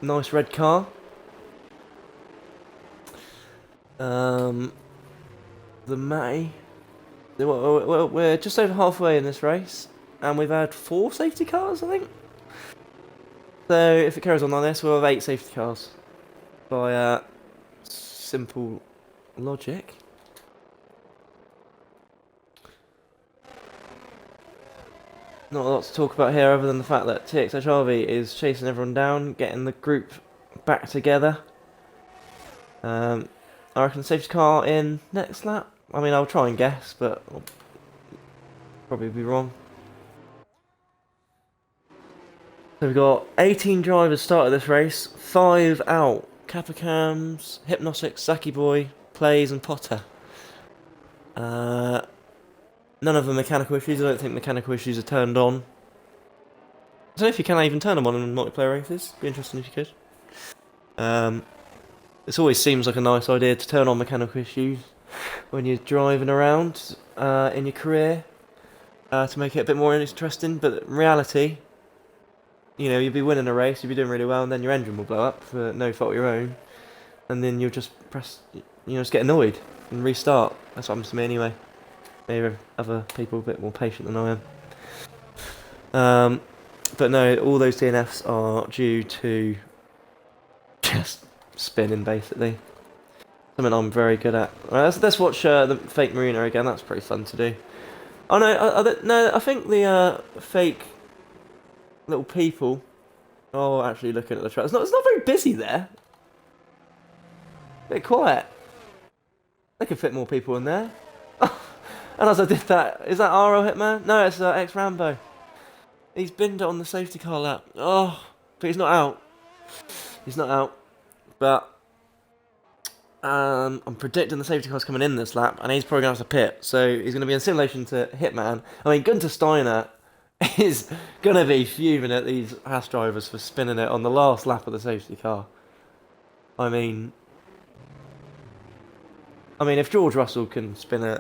nice red car. The Matty. We're just over halfway in this race, and we've had 4 safety cars, I think. So if it carries on like this, we'll have 8 safety cars. By simple logic. Not a lot to talk about here other than the fact that TXHRV is chasing everyone down, getting the group back together. I reckon the safety car in next lap. I mean, I'll try and guess, but I'll probably be wrong. So we've got 18 drivers started this race, 5 out. Capicams, Hypnotic, Saki Boy, Plays and Potter. None of the mechanical issues. I don't think mechanical issues are turned on. I don't know if you can even turn them on in multiplayer races. Be interesting if you could. This always seems like a nice idea to turn on mechanical issues when you're driving around in your career to make it a bit more interesting. But in reality, you know, you'll be winning a race, you'll be doing really well, and then your engine will blow up for no fault of your own, and then you'll just just get annoyed and restart. That's what happens to me anyway. Maybe other people are a bit more patient than I am. But no, all those DNFs are due to just spinning, basically. Something I'm very good at. Let's watch the fake marina again. That's pretty fun to do. Oh no, I think the fake little people. Oh, actually looking at the track. It's not very busy there. A bit quiet. They could fit more people in there. And as I did that, is that RO Hitman? No, it's ex-Rambo. He's binned it on the safety car lap. Oh, but he's not out. He's not out. But I'm predicting the safety car's coming in this lap, and he's probably going to have to pit. So he's going to be in simulation to Hitman. I mean, Gunter Steiner is going to be fuming at these Haas drivers for spinning it on the last lap of the safety car. I mean, if George Russell can spin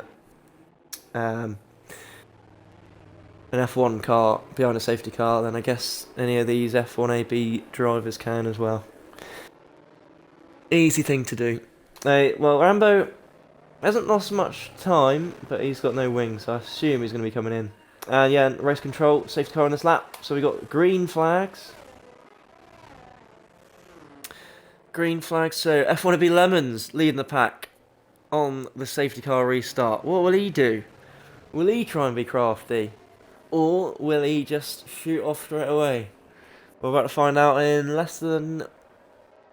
an F1 car behind a safety car, then I guess any of these F1ABEEZ drivers can as well. Easy thing to do. Well, Rambo hasn't lost much time, but he's got no wings, so I assume he's going to be coming in. Yeah, race control, safety car on this lap. So we got green flags. green flag. So F1ABEEZ Lemons leading the pack on the safety car restart. What will he do? Will he try and be crafty? Or will he just shoot off straight away? We're about to find out in less than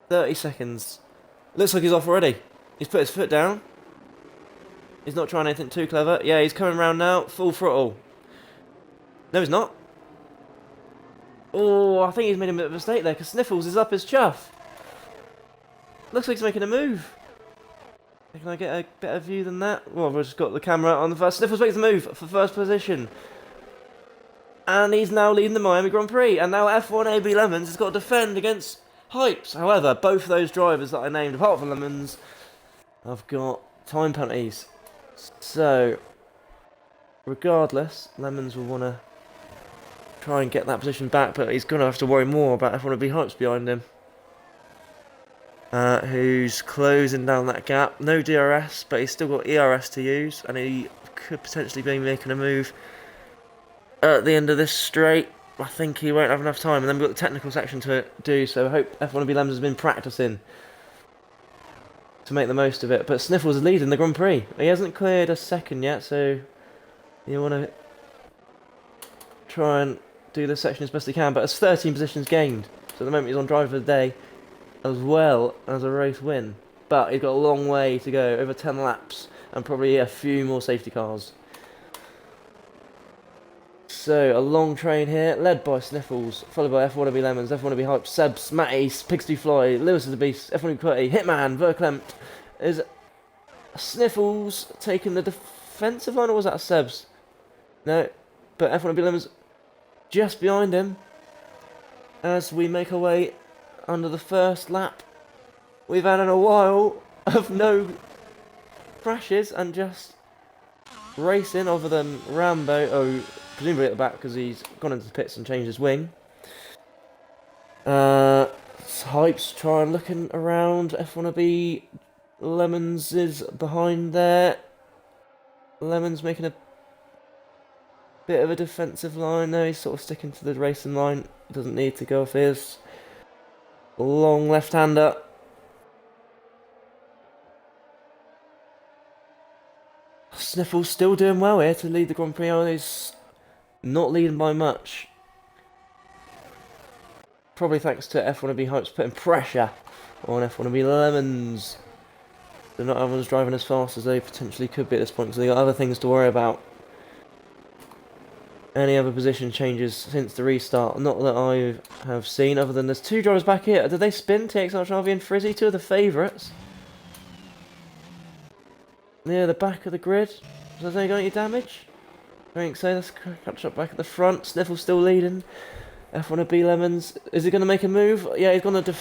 30 seconds. Looks like he's off already. He's put his foot down. He's not trying anything too clever. Yeah, he's coming round now. Full throttle. No, he's not. Oh, I think he's made a bit of a mistake there because Sniffles is up his chuff. Looks like he's making a move. Can I get a better view than that? Well, we've just got the camera on the first. Sniffles makes the move for first position. And he's now leading the Miami Grand Prix. And now F1ABEEZ Lemons has got to defend against Hypes. However, both of those drivers that I named, apart from Lemons, have got time penalties. So, regardless, Lemons will want to try and get that position back, but he's going to have to worry more about F1ABEEZ Hypes behind him. Who's closing down that gap. No DRS, but he's still got ERS to use, and he could potentially be making a move at the end of this straight. I think he won't have enough time, and then we've got the technical section to do, so I hope F1ABEEZ Lemons has been practicing to make the most of it. But Sniffles is leading the Grand Prix. He hasn't cleared a second yet, so you want to try and do this section as best he can, but it's 13 positions gained, so at the moment he's on driver of the day as well as a race win, but he's got a long way to go, over 10 laps and probably a few more safety cars. So a long train here, led by Sniffles, followed by F1ABEEZ Lemons, F1ABEEZ Hype, Sebs, Matty, Pigsty Fly, Lewis is the Beast, F1ABEEZ Putty, Hitman, Verklempt. Is Sniffles taking the defensive line, or was that Sebs? No, but F1ABEEZ Lemons just behind him as we make our way under the first lap. We've had in a while of no crashes and just racing, other than Rambo, presumably at the back because he's gone into the pits and changed his wing. Hype's trying looking around. F1ABEEZ Lemons is behind there. Lemons making a bit of a defensive line. No, he's sort of sticking to the racing line. Doesn't need to go off his long left-hander. Sniffles still doing well here to lead the Grand Prix. He's not leading by much. Probably thanks to F1ABEEZ Hypes putting pressure on F1ABEEZ Lemons. They're not everyone's driving as fast as they potentially could be at this point because they've got other things to worry about. Any other position changes since the restart? Not that I have seen, other than there's two drivers back here. Did they spin? TXR Charlie and Frizzy, two of the favourites. Near the back of the grid. Has they got any damage? I think so. Let's catch up back at the front. Sniffle still leading. F1ABEEZ Lemons. Is he going to make a move? Yeah, he's going to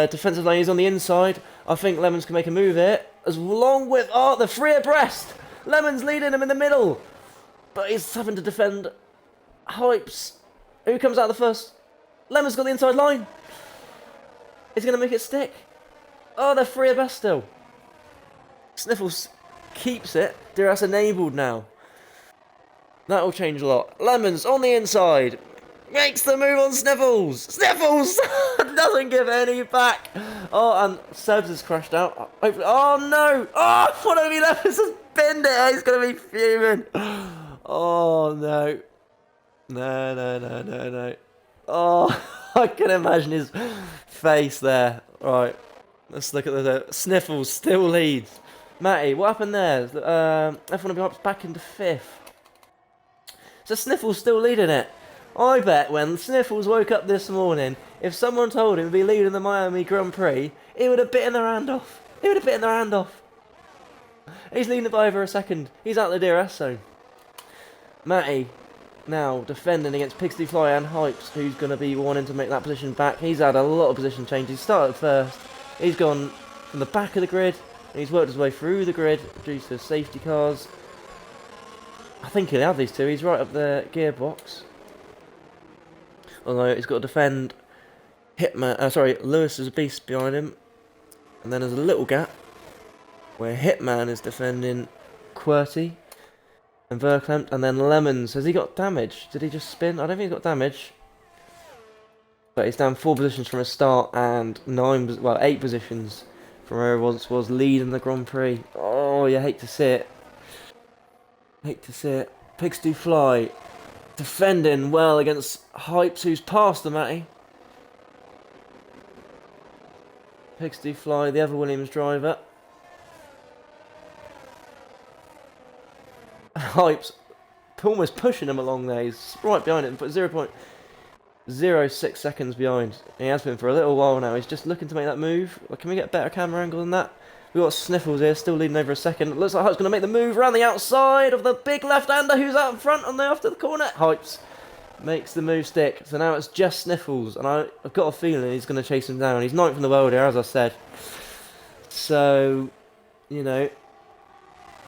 defensive line. He's on the inside. I think Lemons can make a move here. As long with... Oh, the three abreast! Lemons leading him in the middle. But he's having to defend Hypes. Who comes out the first? Lemons got the inside line. He's going to make it stick. Oh, they're three abreast still. Sniffles keeps it. DRS enabled now. That'll change a lot. Lemons on the inside. Makes the move on Sniffles. Sniffles doesn't give any back. Oh, and Sebs has crashed out. Hopefully, oh no. Oh, F1ABEEZ Lemons has binned it. He's going to be fuming. Oh no. No. Oh, I can imagine his face there. Right. Let's look at the Sniffles still leads. Matty, what happened there? F1ABEEZ Hype's back into 5th. So Sniffles still leading it. I bet when Sniffles woke up this morning, if someone told him to be leading the Miami Grand Prix, he would have bitten their hand off. He's leading it by over a second. He's out the DRS zone. Matty now defending against Pigsty Fly and Hypes, who's going to be wanting to make that position back. He's had a lot of position changes. He started first. He's gone from the back of the grid. And he's worked his way through the grid due to safety cars. I think he'll have these two. He's right up the gearbox. Although he's got to defend Hitman. Lewis is a beast behind him. And then there's a little gap where Hitman is defending QWERTY and Verklempt. And then Lemons. Has he got damage? Did he just spin? I don't think he's got damage. But he's down 4 positions from a start and 8 positions from where he once was leading the Grand Prix. Oh, you hate to see it. Hate to see it. Pigs do fly. Defending well against Hypes, who's past the Matty. Pigs do fly, the other Williams driver. Hypes almost pushing him along there. He's right behind him, but 0.06 seconds behind. He has been for a little while now. He's just looking to make that move. Can we get a better camera angle than that? We've got Sniffles here, still leading over a second. It looks like Hype's going to make the move around the outside of the big left-hander who's out in front on the after the corner. Hypes makes the move stick. So now it's just Sniffles, and I've got a feeling he's going to chase him down. He's 9th in the world here, as I said. So, you know,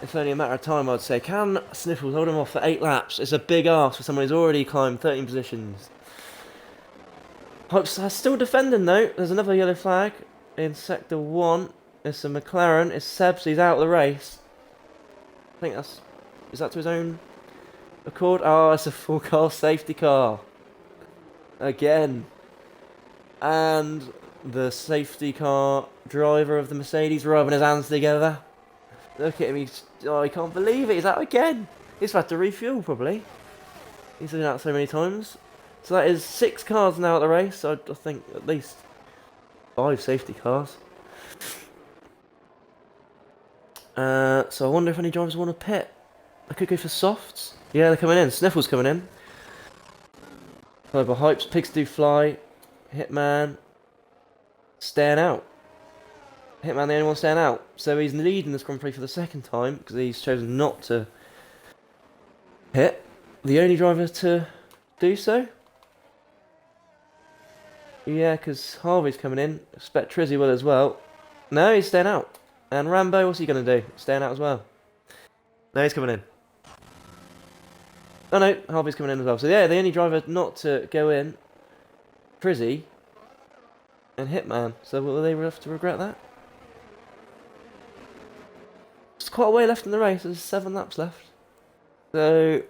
it's only a matter of time, I'd say. Can Sniffles hold him off for 8 laps? It's a big ask for someone who's already climbed 13 positions. Hypes still defending though. There's another yellow flag in sector 1. It's a McLaren. It's Seb's. He's out of the race. I think that's... Is that to his own accord? Oh, it's a full car safety car. Again. And the safety car driver of the Mercedes rubbing his hands together. Look at him. He can't believe it. He's out again. He's had to refuel probably. He's been out so many times. So that is 6 cars now at the race. I think at least 5 safety cars. So I wonder if any drivers want to pit. I could go for softs. Yeah, they're coming in. Sniffles coming in. Followed by Hypes. Pigs do fly. Hitman staying out. Hitman the only one staying out. So he's leading this Grand Prix for the 2nd time because he's chosen not to pit. The only driver to do so. Yeah, because Harvey's coming in. I expect Trizzy will as well. No, he's staying out. And Rambo, what's he going to do? Staying out as well. No, he's coming in. Oh no, Harvey's coming in as well. So yeah, the only driver not to go in, Trizzy and Hitman. So will they have to regret that? There's quite a way left in the race. There's 7 laps left. So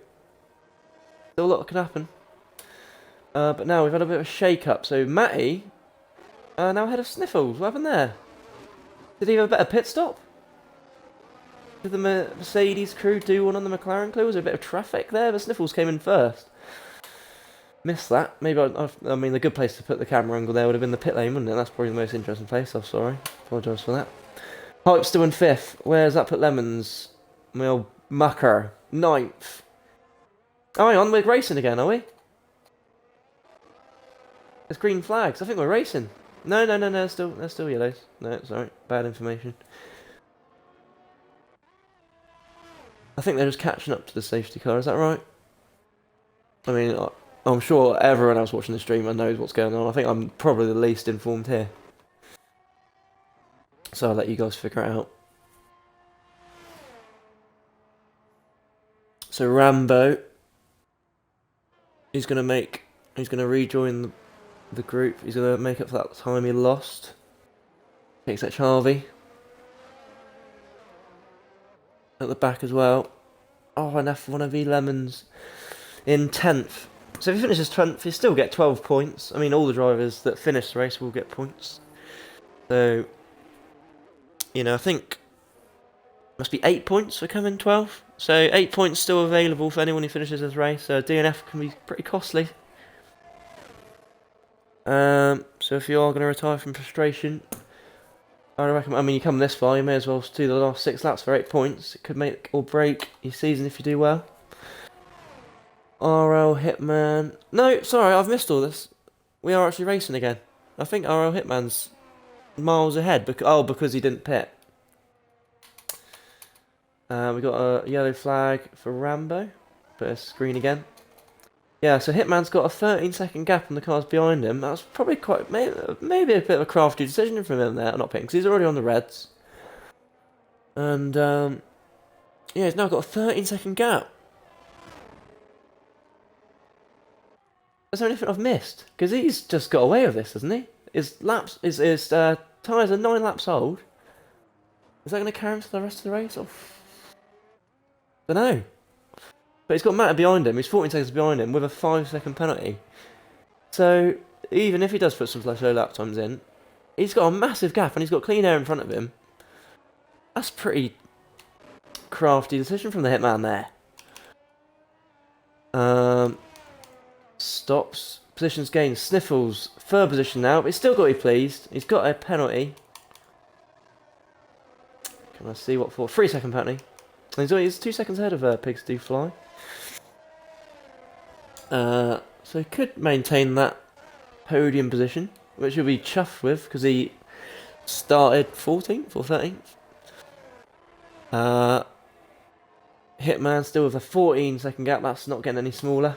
still a lot can happen. But now we've had a bit of a shake-up. So Matty now ahead of Sniffles. What happened there? Did he have a better pit stop? Did the Mercedes crew do one on the McLaren crew? Was there a bit of traffic there? The Sniffles came in first. Missed that. Maybe I mean the good place to put the camera angle there would have been the pit lane, wouldn't it? That's probably the most interesting place. I'm sorry. Apologise for that. Hype's still in 5th. Where's that put Lemons? My old mucker. 9th. Oh, hang on. We're racing again, are we? There's green flags. I think we're racing. No. They're still yellows. No, sorry. Bad information. I think they're just catching up to the safety car. Is that right? I mean, I'm sure everyone else watching the stream knows what's going on. I think I'm probably the least informed here. So I'll let you guys figure it out. So Rambo, he's going to rejoin the group. He's going to make up for that time he lost. Takes that Harvey. At the back as well. Oh, and F1ABEEZ Lemons in 10th. So if he finishes 10th, he'll still get 12 points. I mean, all the drivers that finish the race will get points. So, you know, I think must be 8 points for coming 12th. So 8 points still available for anyone who finishes this race. DNF can be pretty costly. So if you are going to retire from frustration, I reckon. I mean, you come this far, you may as well do the last 6 laps for 8 points. It could make or break your season if you do well. RL Hitman. No, sorry, I've missed all this. We are actually racing again. I think RL Hitman's miles ahead because he didn't pit. We got a yellow flag for Rambo. Put a screen again. Yeah, so Hitman's got a 13-second gap on the cars behind him. That's probably quite maybe a bit of a crafty decision from him there, not pitting, because he's already on the reds. And yeah, he's now got a 13-second gap. Is there anything I've missed? Because he's just got away with this, hasn't he? His tyres are 9 laps old. Is that going to carry him to the rest of the race? I don't know. But he's got Matt behind him. He's 14 seconds behind him with a 5-second penalty. So even if he does put some slow lap times in, he's got a massive gap and he's got clean air in front of him. That's pretty crafty decision from the hitman there. Stops. Positions gained. Sniffles. Third position now, but he's still got to be pleased. He's got a penalty. Can I see what for? 3-second penalty. And he's 2 seconds ahead of Pigs Do Fly. So he could maintain that podium position, which he'll be chuffed with because he started 14th or 13th. Hitman still with a 14-second gap. That's not getting any smaller.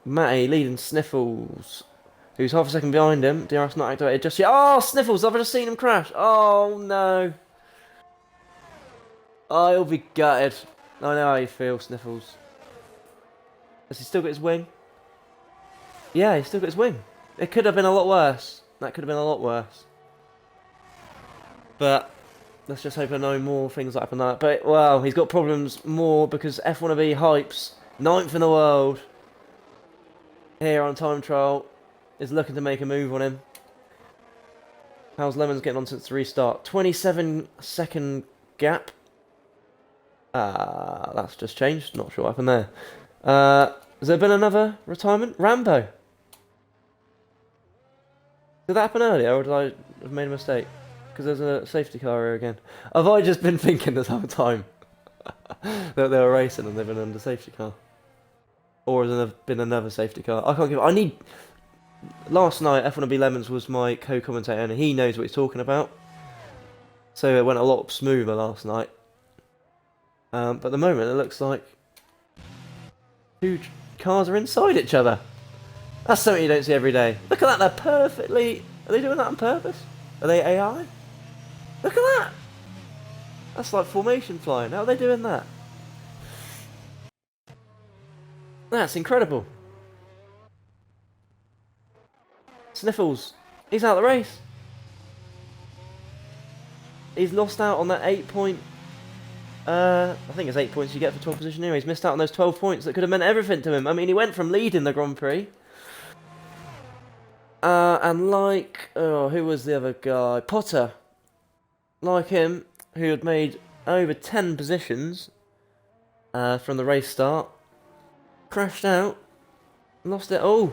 Matty leading Sniffles, who's half a second behind him. DRS not activated just yet. Oh, Sniffles! I've just seen him crash. Oh no! Oh, he'll be gutted. I know how you feel, Sniffles. Has he still got his wing? Yeah, he's still got his wing. It could have been a lot worse. That could have been a lot worse. But let's just hope there are no more things that happen like that. But, well, he's got problems more because F1ABEEZ hypes, 9th in the world, here on time trial, is looking to make a move on him. How's Lemons getting on since the restart? 27-second gap. That's just changed. Not sure what happened there. Has there been another retirement? Rambo. Did that happen earlier, or did I have made a mistake? Because there's a safety car here again. Have I just been thinking this whole time that they were racing and they've been under safety car? Or has there been another safety car? I can't give... I need... Last night, F1ABEEZ Lemons was my co-commentator and he knows what he's talking about. So it went a lot smoother last night. But at the moment, it looks like two cars are inside each other. That's something you don't see every day. Look at that, they're perfectly... Are they doing that on purpose? Are they AI? Look at that! That's like formation flying. How are they doing that? That's incredible. Sniffles. He's out of the race. He's lost out on that 8 point... I think it's 8 points you get for 12th position here. He's missed out on those 12 points that could have meant everything to him. I mean, he went from leading the Grand Prix. And like... Oh, who was the other guy? Potter. Like him, who had made over 10 positions from the race start. Crashed out. Lost it all.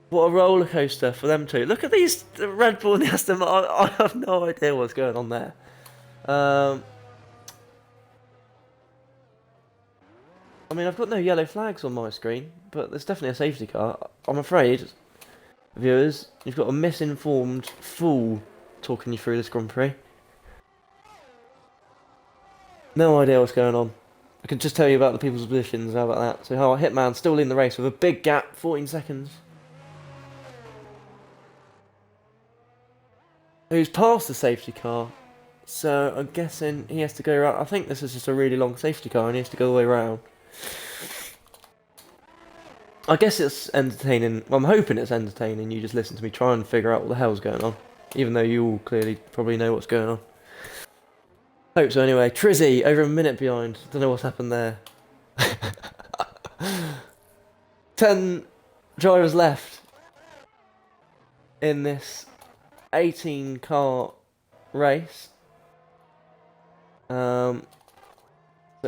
What a roller coaster for them two. Look at these, the Red Bull and the Aston Martin. I have no idea what's going on there. I mean, I've got no yellow flags on my screen, but there's definitely a safety car. I'm afraid, viewers, you've got a misinformed fool talking you through this Grand Prix. No idea what's going on. I can just tell you about the people's positions. How about that? So, how Hitman still leading the race with a big gap, 14 seconds. Who's passed the safety car? So I'm guessing he has to go around. I think this is just a really long safety car, and he has to go all the way around. I guess it's entertaining. Well, I'm hoping it's entertaining. You just listen to me try and figure out what the hell's going on, even though you all clearly probably know what's going on. Hope so anyway. Trizzy, over a minute behind. Don't know what's happened there. 10 drivers left in this 18 car race. So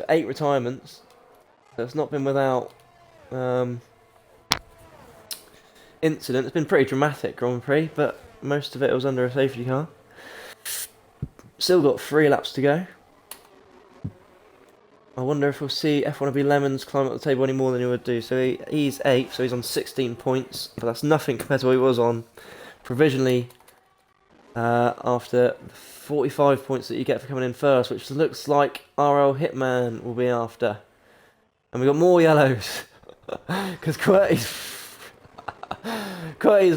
8 retirements. So it's not been without incident. It's been pretty dramatic Grand Prix, but most of it was under a safety car. Still got 3 laps to go. I wonder if we'll see F1ABEEZ Lemons climb up the table any more than he would do. So he's 8th, so he's on 16 points. But that's nothing compared to what he was on provisionally after the 45 points that you get for coming in first, which looks like RL Hitman will be after. And we got more yellows. Because Qwerty's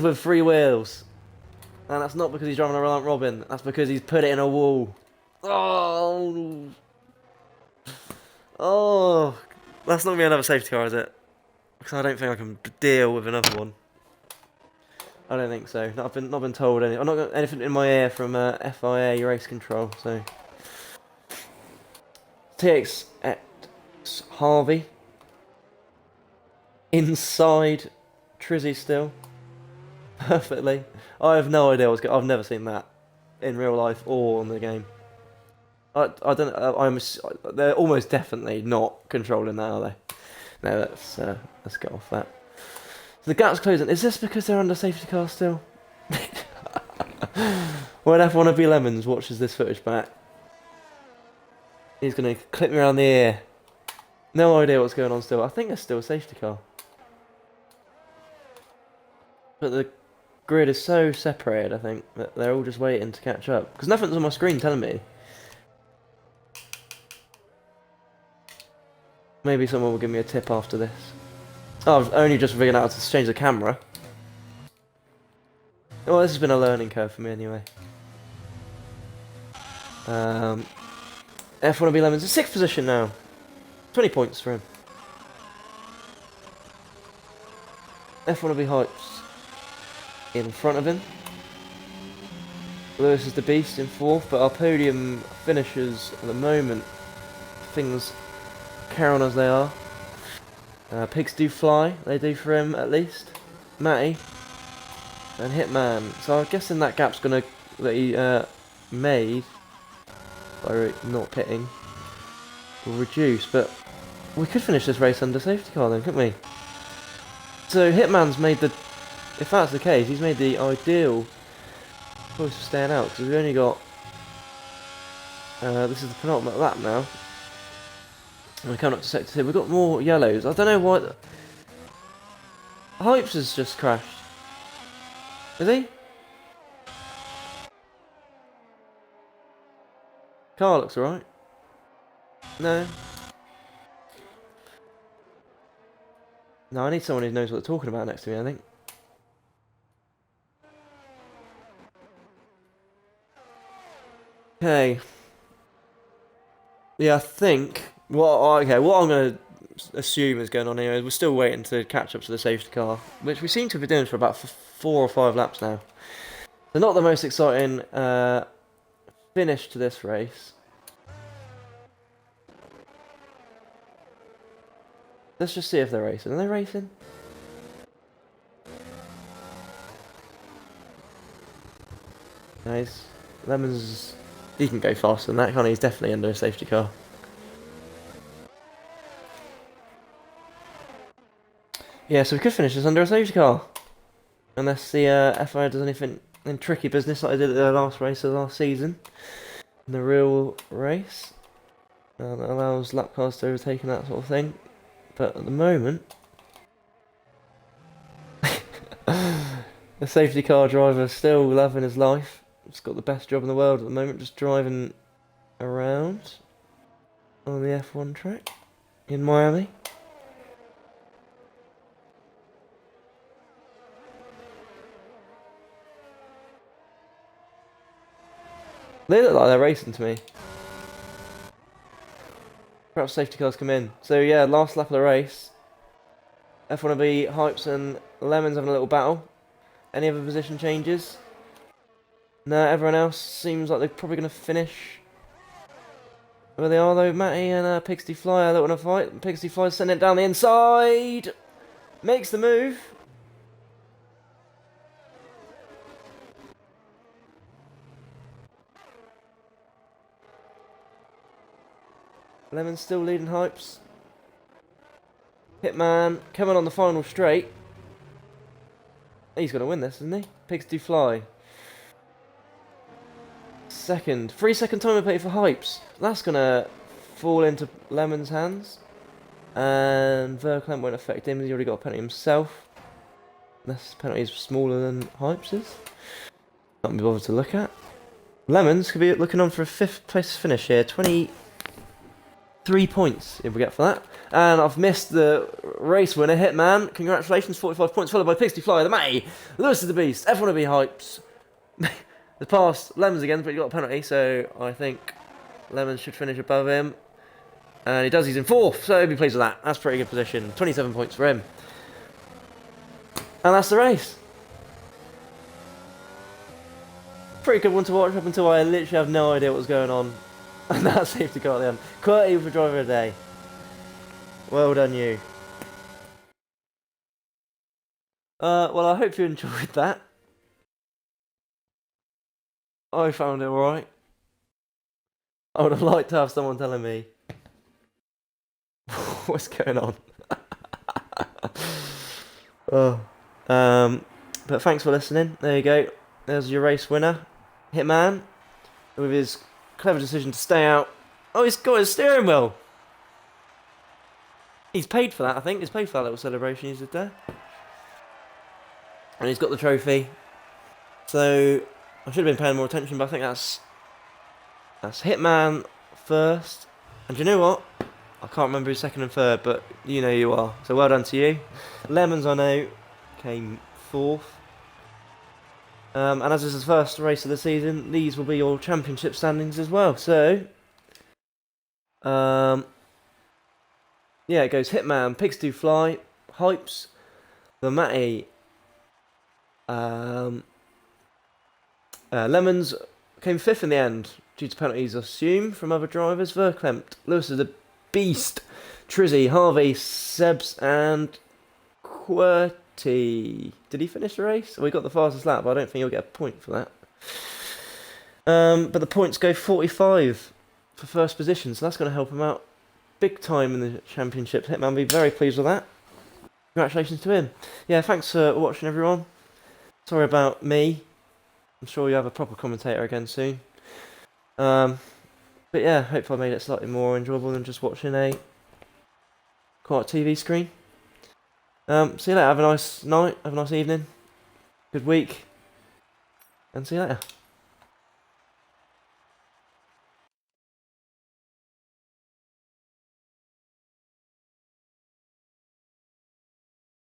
with 3 wheels. And that's not because he's driving a Reliant Robin. That's because he's put it in a wall. Oh, that's not going to be another safety car, is it? Because I don't think I can deal with another one. I don't think so. I've not been told anything. I've not got anything in my ear from FIA race control. So TXX Harvey inside Trizzy still. perfectly. I have no idea what's going. I've never seen that in real life or on the game. I don't. They're almost definitely not controlling that, are they? No, let's get off that. So the gap's closing. Is this because they're under safety car still? When F1ABEEZ Lemons watches this footage back, he's gonna clip me around the ear. No idea what's going on still. I think there's still a safety car. But the grid is so separated, I think, that they're all just waiting to catch up. Because nothing's on my screen telling me. Maybe someone will give me a tip after this. Oh, I've only just figured out how to change the camera. Well, this has been a learning curve for me anyway. F1ABEEZ Lemons in 6th position now. 20 points for him. F1ABEEZ Hypes in front of him. Lewis is the beast in 4th, but our podium finishers at the moment, things carry on as they are. Pigs do fly, they do for him at least. Matty and Hitman. So I'm guessing that gap's that he made by not pitting will reduce, but we could finish this race under safety car then, couldn't we? So Hitman's made if that's the case, he's made the ideal choice of staying out, because we've only got, this is the penultimate lap now. We're coming up to sector 2, we've got more yellows. I don't know why, Hypes has just crashed. Is he? Car looks alright. No. No, I need someone who knows what they're talking about next to me, I think. Okay. Yeah, I think what I'm going to assume is going on here is we're still waiting to catch up to the safety car, which we seem to be doing for about 4 or 5 laps now. So not the most exciting finish to this race. Let's just see if they're racing. Are they racing? Nice. Lemons, he can go faster than that, can't he? He's definitely under a safety car. Yeah, so we could finish this under a safety car. Unless the FIA does anything in tricky business like I did at the last race of last season. In the real race. That allows lap cars to overtake and that sort of thing. But at the moment, the safety car driver is still loving his life. He's got the best job in the world at the moment, just driving around on the F1 track in Miami. They look like they're racing to me. Perhaps safety cars come in. So yeah, last lap of the race. F1ABEEZ, Hypes and Lemons having a little battle. Any other position changes? No, everyone else seems like they're probably going to finish where they are though. Matty and Pigsty Flyer that want to fight. Pigsty Flyer's sending it down the inside. Makes the move. Lemon's still leading Hypes. Hitman coming on the final straight. He's going to win this, isn't he? Pigs do fly. Second. 3-second timer plate for Hypes. That's going to fall into Lemon's hands. And Verklempt won't affect him. He's already got a penalty himself. This penalty is smaller than Hypes'. Can't be bothered to look at. Lemons could be looking on for a 5th place finish here. 23 points if we get for that. And I've missed the race winner, Hitman. Congratulations, 45 points, followed by Pigsty Flyer, the Matty, Lewis is the Beast, F1ABEEZ Hypes. The pass, Lemons again, but he got a penalty, so I think Lemons should finish above him. And he does, he's in 4th, so he'll be pleased with that. That's a pretty good position. 27 points for him. And that's the race. Pretty good one to watch up until I literally have no idea what was going on. And that safety car at the end. Quite even for driver of the day. Well done, you. Well, I hope you enjoyed that. I found it alright. I would have liked to have someone telling me what's going on. Oh. But thanks for listening. There you go. There's your race winner, Hitman, with his clever decision to stay out. Oh, he's got his steering wheel. He's paid for that, I think. He's paid for that little celebration he did there. And he's got the trophy. So I should have been paying more attention, but I think that's Hitman first. And do you know what? I can't remember who's second and third, but you know you are. So well done to you. Lemons, I know, came fourth. And as this is the first race of the season, these will be your championship standings as well. So, yeah, it goes Hitman, Pigs Do Fly, Hypes, the Matty, Lemons came fifth in the end due to penalties, I assume, from other drivers. Verklempt, Lewis is the Beast, Trizzy, Harvey, Sebs, and QWERTY. Did he finish the race? Well, he got the fastest lap, but I don't think he'll get a point for that. But the points go 45 for first position, so that's going to help him out big time in the championship. Hitman will be very pleased with that. Congratulations to him. Yeah, thanks for watching, everyone. Sorry about me. I'm sure you have a proper commentator again soon. But yeah, hopefully I made it slightly more enjoyable than just watching a quiet TV screen. See you later. Have a nice night. Have a nice evening. Good week. And see you later.